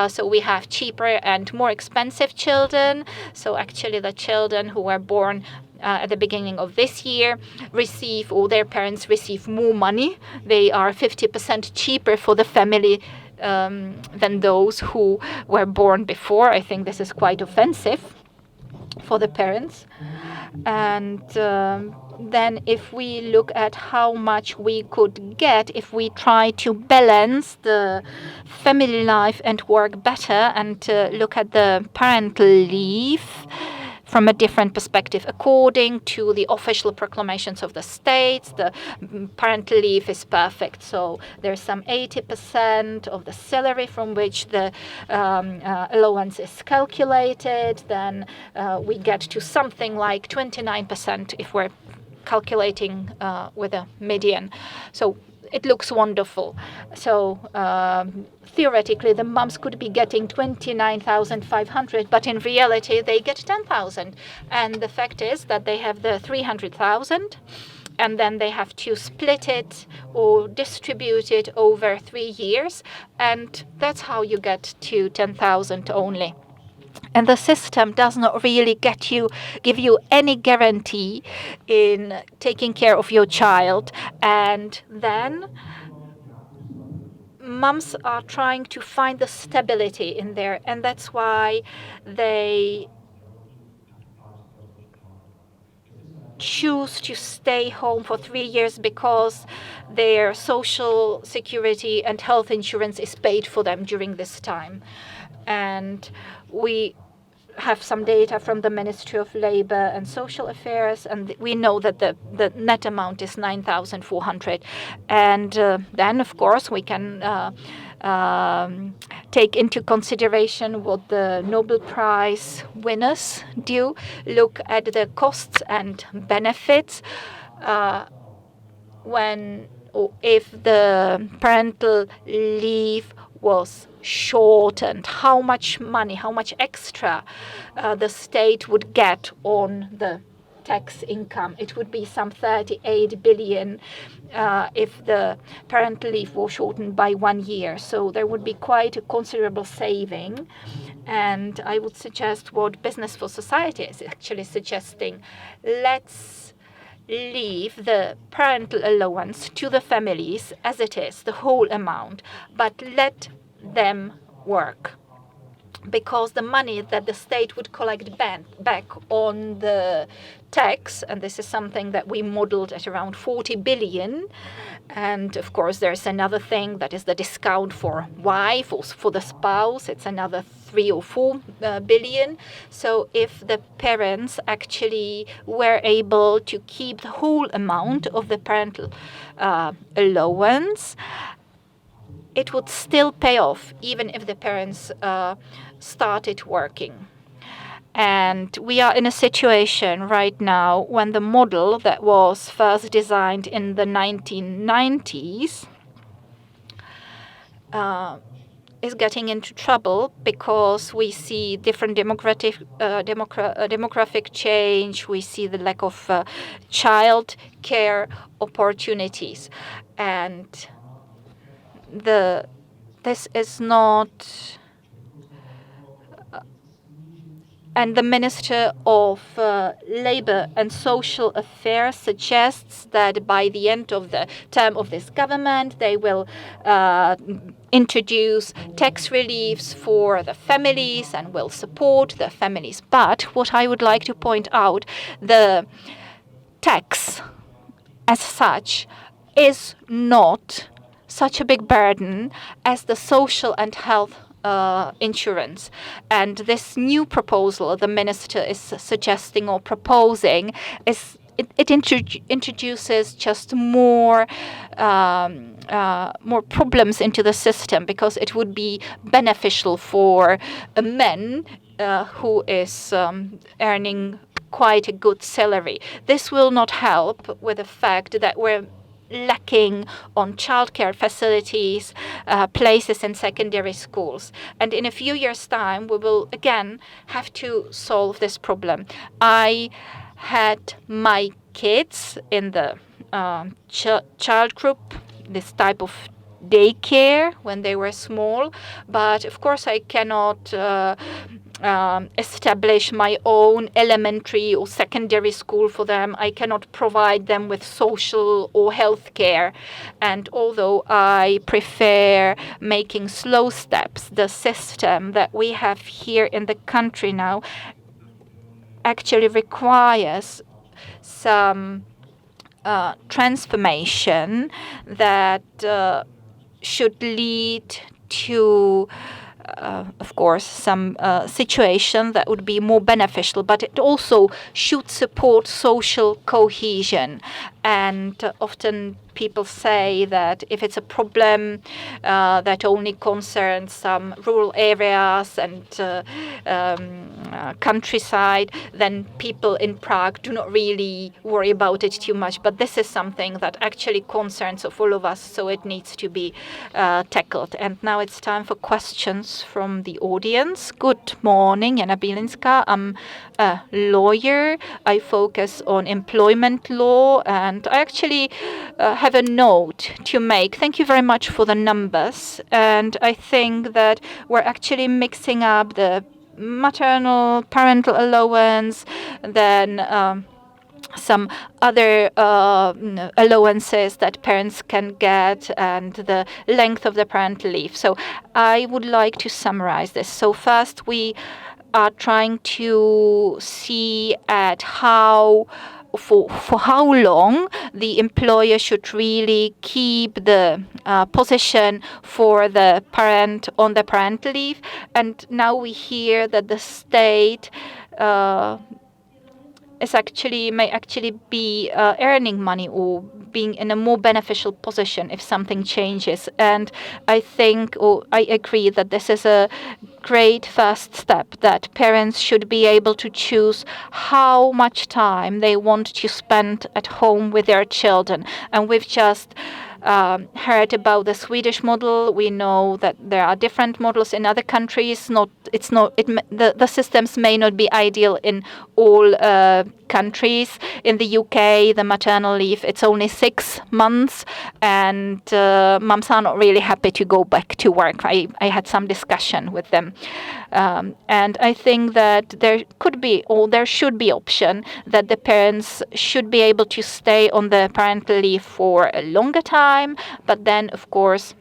So we have cheaper and more expensive children. So actually the children who were born at the beginning of this year receive, or their parents receive, more money. They are 50% cheaper for the family than those who were born before. I think this is quite offensive for the parents. And then if we look at how much we could get if we try to balance the family life and work better, and look at the parental leave from a different perspective. According to the official proclamations of the states, the parental leave is perfect. So there's some 80% of the salary from which the allowance is calculated. Then we get to something like 29% if we're calculating with a median. So it looks wonderful. So theoretically, the moms could be getting 29,500, but in reality, they get 10,000. And the fact is that they have the 300,000, and then they have to split it or distribute it over 3 years, and that's how you get to 10,000 only. And the system does not really give you any guarantee in taking care of your child. And then moms are trying to find the stability in there. And that's why they choose to stay home for 3 years, because their social security and health insurance is paid for them during this time. And we have some data from the Ministry of Labor and Social Affairs, and we know that the net amount is 9,400. And then, of course, we can take into consideration what the Nobel Prize winners do, look at the costs and benefits when or if the parental leave was shortened, how much money, how much extra the state would get on the tax income. It would be some 38 billion if the parental leave was shortened by 1 year. So there would be quite a considerable saving. And I would suggest what Business for Society is actually suggesting. Let's leave the parental allowance to the families as it is, the whole amount, but let them work. Because the money that the state would collect back on the tax, and this is something that we modeled at around 40 billion, and of course there's another thing that is the discount for wife or for the spouse, it's another 3 or 4 billion. So if the parents actually were able to keep the whole amount of the parental allowance, it would still pay off even if the parents started working. And we are in a situation right now when the model that was first designed in the 1990s is getting into trouble because we see different demographic change, we see the lack of child care opportunities. And this is not, and the Minister of Labour and Social Affairs suggests that by the end of the term of this government, they will introduce tax reliefs for the families and will support the families. But what I would like to point out, the tax as such is not such a big burden as the social and health insurance. And this new proposal the minister is suggesting or proposing is it introduces just more problems into the system, because it would be beneficial for a man who is earning quite a good salary. This will not help with the fact that we're lacking on childcare facilities, places in secondary schools. And in a few years' time, we will again have to solve this problem. I had my kids in the child group, this type of daycare when they were small, but of course I cannot establish my own elementary or secondary school for them. I cannot provide them with social or health care. And although I prefer making slow steps, the system that we have here in the country now actually requires some transformation that should lead to of course, some situation that would be more beneficial, but it also should support social cohesion. And often people say that if it's a problem that only concerns some rural areas and countryside, then people in Prague do not really worry about it too much. But this is something that actually concerns of all of us, so it needs to be tackled. And now it's time for questions from the audience. Good morning, Jana Bielinska. I'm a lawyer. I focus on employment law, and I actually have a note to make. Thank you very much for the numbers. And I think that we're actually mixing up the maternal parental allowance, then some other allowances that parents can get, and the length of the parental leave. So I would like to summarize this. So first, we are trying to see at how for how long the employer should really keep the position for the parent on the parental leave. And now we hear that the state may actually be earning money or being in a more beneficial position if something changes. And I think, or I agree, that this is a great first step, that parents should be able to choose how much time they want to spend at home with their children. And we've just heard about the Swedish model. We know that there are different models in other countries. The systems may not be ideal in all countries. In the UK, the maternal leave, it's only 6 months, and mums are not really happy to go back to work. I had some discussion with them. And I think that there could be, or there should be, option that the parents should be able to stay on the parental leave for a longer time, but then, of course,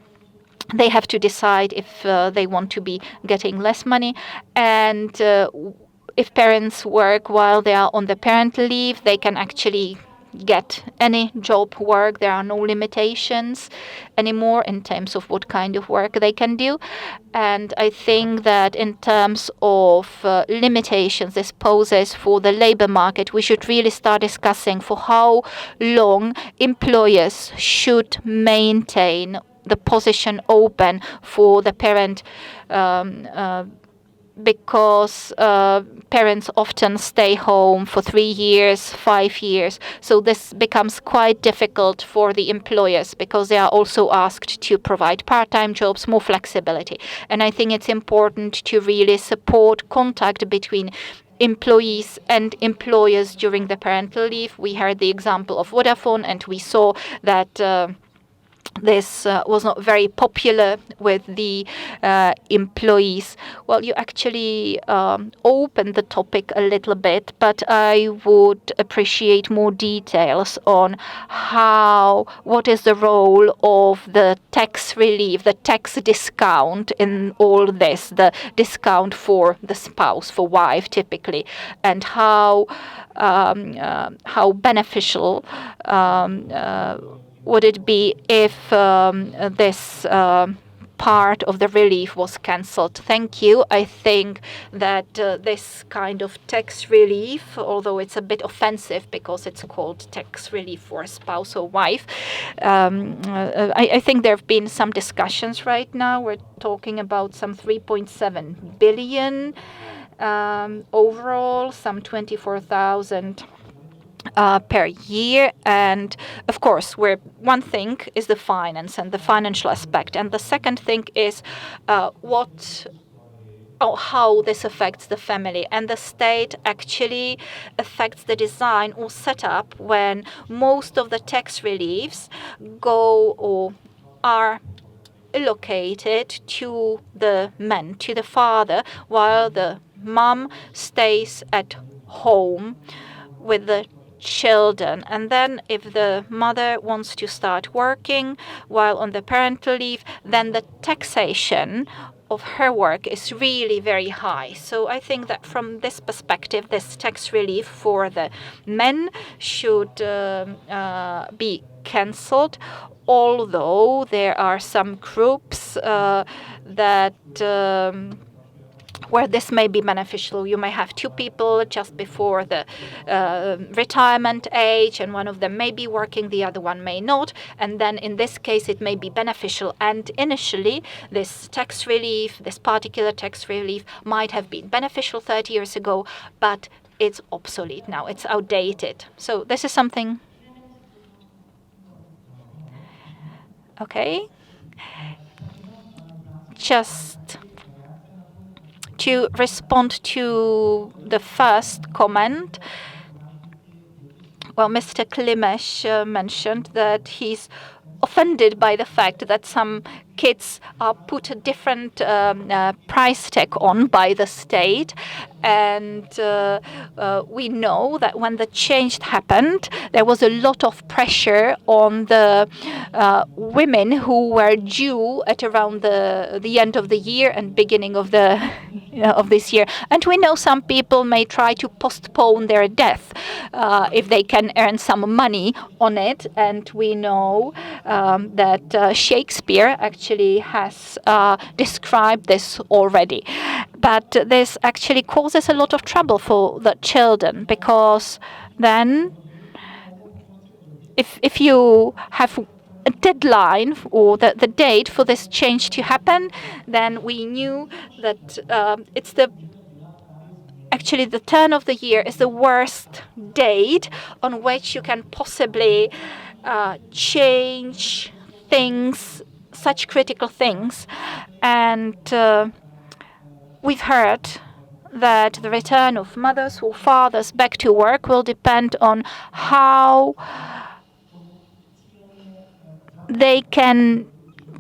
they have to decide if they want to be getting less money. And if parents work while they are on the parental leave, they can actually get any job work. There are no limitations anymore in terms of what kind of work they can do. And I think that in terms of limitations this poses for the labor market, we should really start discussing for how long employers should maintain the position open for the parent, because parents often stay home for 3 years, 5 years. So this becomes quite difficult for the employers because they are also asked to provide part-time jobs, more flexibility. And I think it's important to really support contact between employees and employers during the parental leave. We heard the example of Vodafone, and we saw that this was not very popular with the employees. Well, you actually opened the topic a little bit, but I would appreciate more details on what is the role of the tax relief, the tax discount in all this, the discount for the spouse, for wife typically, and how beneficial would it be if this part of the relief was cancelled. Thank you. I think that this kind of tax relief, although it's a bit offensive because it's called tax relief for a spouse or wife, I think there have been some discussions right now. We're talking about some 3.7 billion overall, some 24,000 per year. And of course, one thing is the finance and the financial aspect, and the second thing is how this affects the family. And the state actually affects the design or setup when most of the tax reliefs go or are allocated to the man, to the father, while the mom stays at home with the children. And then if the mother wants to start working while on the parental leave, then the taxation of her work is really very high. So I think that from this perspective, this tax relief for the men should be cancelled, although there are some groups that where this may be beneficial. You may have two people just before the retirement age, and one of them may be working, the other one may not. And then in this case, it may be beneficial. And initially, this tax relief, this particular tax relief, might have been beneficial 30 years ago, but it's obsolete now. It's outdated. So this is something. Okay. Just to respond to the first comment, well, Mr. Klimesh mentioned that he's offended by the fact that some kids are put a different price tag on by the state. And we know that when the change happened, there was a lot of pressure on the women who were due at around the end of the year and beginning of of this year. And we know some people may try to postpone their death if they can earn some money on it. And we know that Shakespeare actually has described this already. But this actually causes a lot of trouble for the children, because then if you have a deadline or the date for this change to happen, then we knew that it's actually the turn of the year is the worst date on which you can possibly change things, such critical things, and we've heard that the return of mothers or fathers back to work will depend on how they can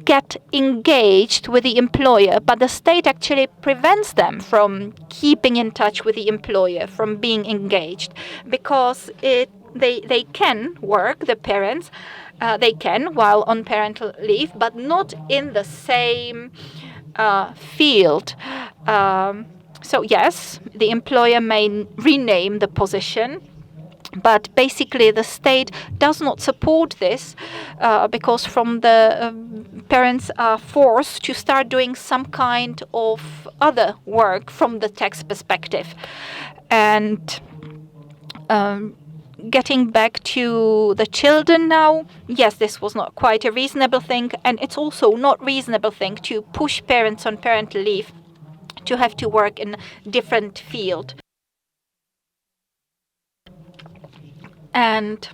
get engaged with the employer, but the state actually prevents them from keeping in touch with the employer, from being engaged, because they can work, the parents, they can while on parental leave, but not in the same field. So yes, the employer may rename the position, but basically the state does not support this because from the parents are forced to start doing some kind of other work from the tax perspective. And getting back to the children now, yes, this was not quite a reasonable thing, and it's also not reasonable thing to push parents on parental leave to have to work in a different field. And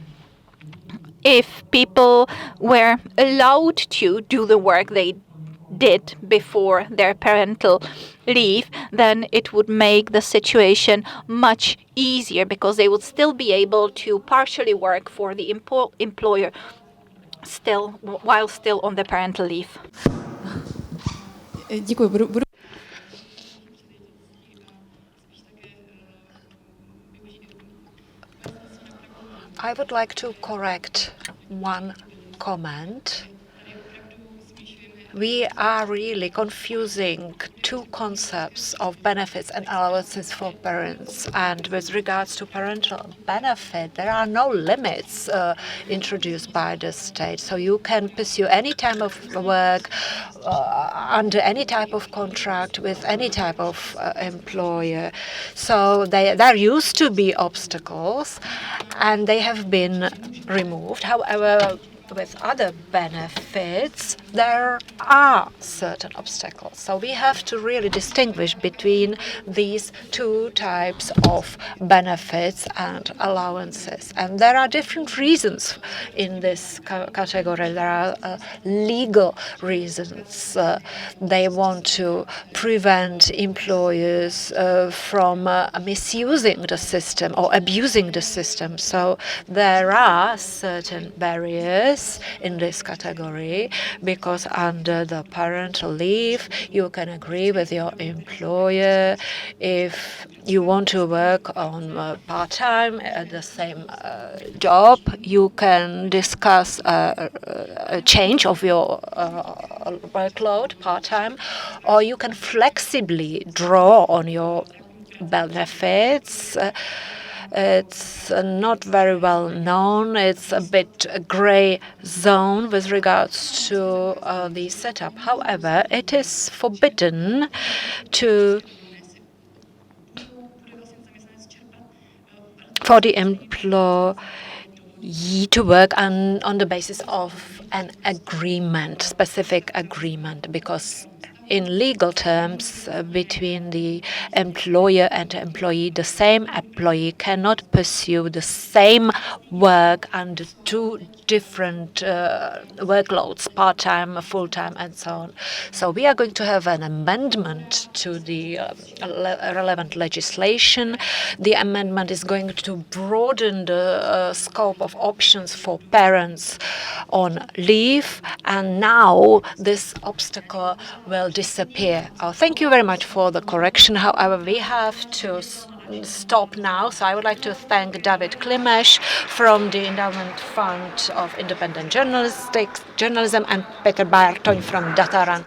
if people were allowed to do the work they did before their parental leave, then it would make the situation much easier, because they would still be able to partially work for the employer while still on the parental leave. Děkuji. Budu I would like to correct one comment. We are really confusing two concepts of benefits and allowances for parents. And with regards to parental benefit, there are no limits introduced by the state. So you can pursue any type of work under any type of contract with any type of employer. So there used to be obstacles, and they have been removed. However, with other benefits, there are certain obstacles. So we have to really distinguish between these two types of benefits and allowances. And there are different reasons in this category. There are legal reasons. They want to prevent employers from misusing the system or abusing the system. So there are certain barriers in this category, because under the parental leave you can agree with your employer if you want to work on part-time at the same job. You can discuss a change of your workload part-time, or you can flexibly draw on your benefits. It's not very well known. It's a bit a gray zone with regards to the setup. However, it is forbidden for the employee to work on the basis of an agreement, specific agreement, because in legal terms, between the employer and employee, the same employee cannot pursue the same work under two different workloads, part-time, full-time, and so on. So we are going to have an amendment to the relevant legislation. The amendment is going to broaden the scope of options for parents on leave, and now this obstacle will disappear. Thank you very much for the correction. However, we have to stop now. So I would like to thank David Klimesh from the Endowment Fund of Independent Journalism and Peter Bartoň from Dataran.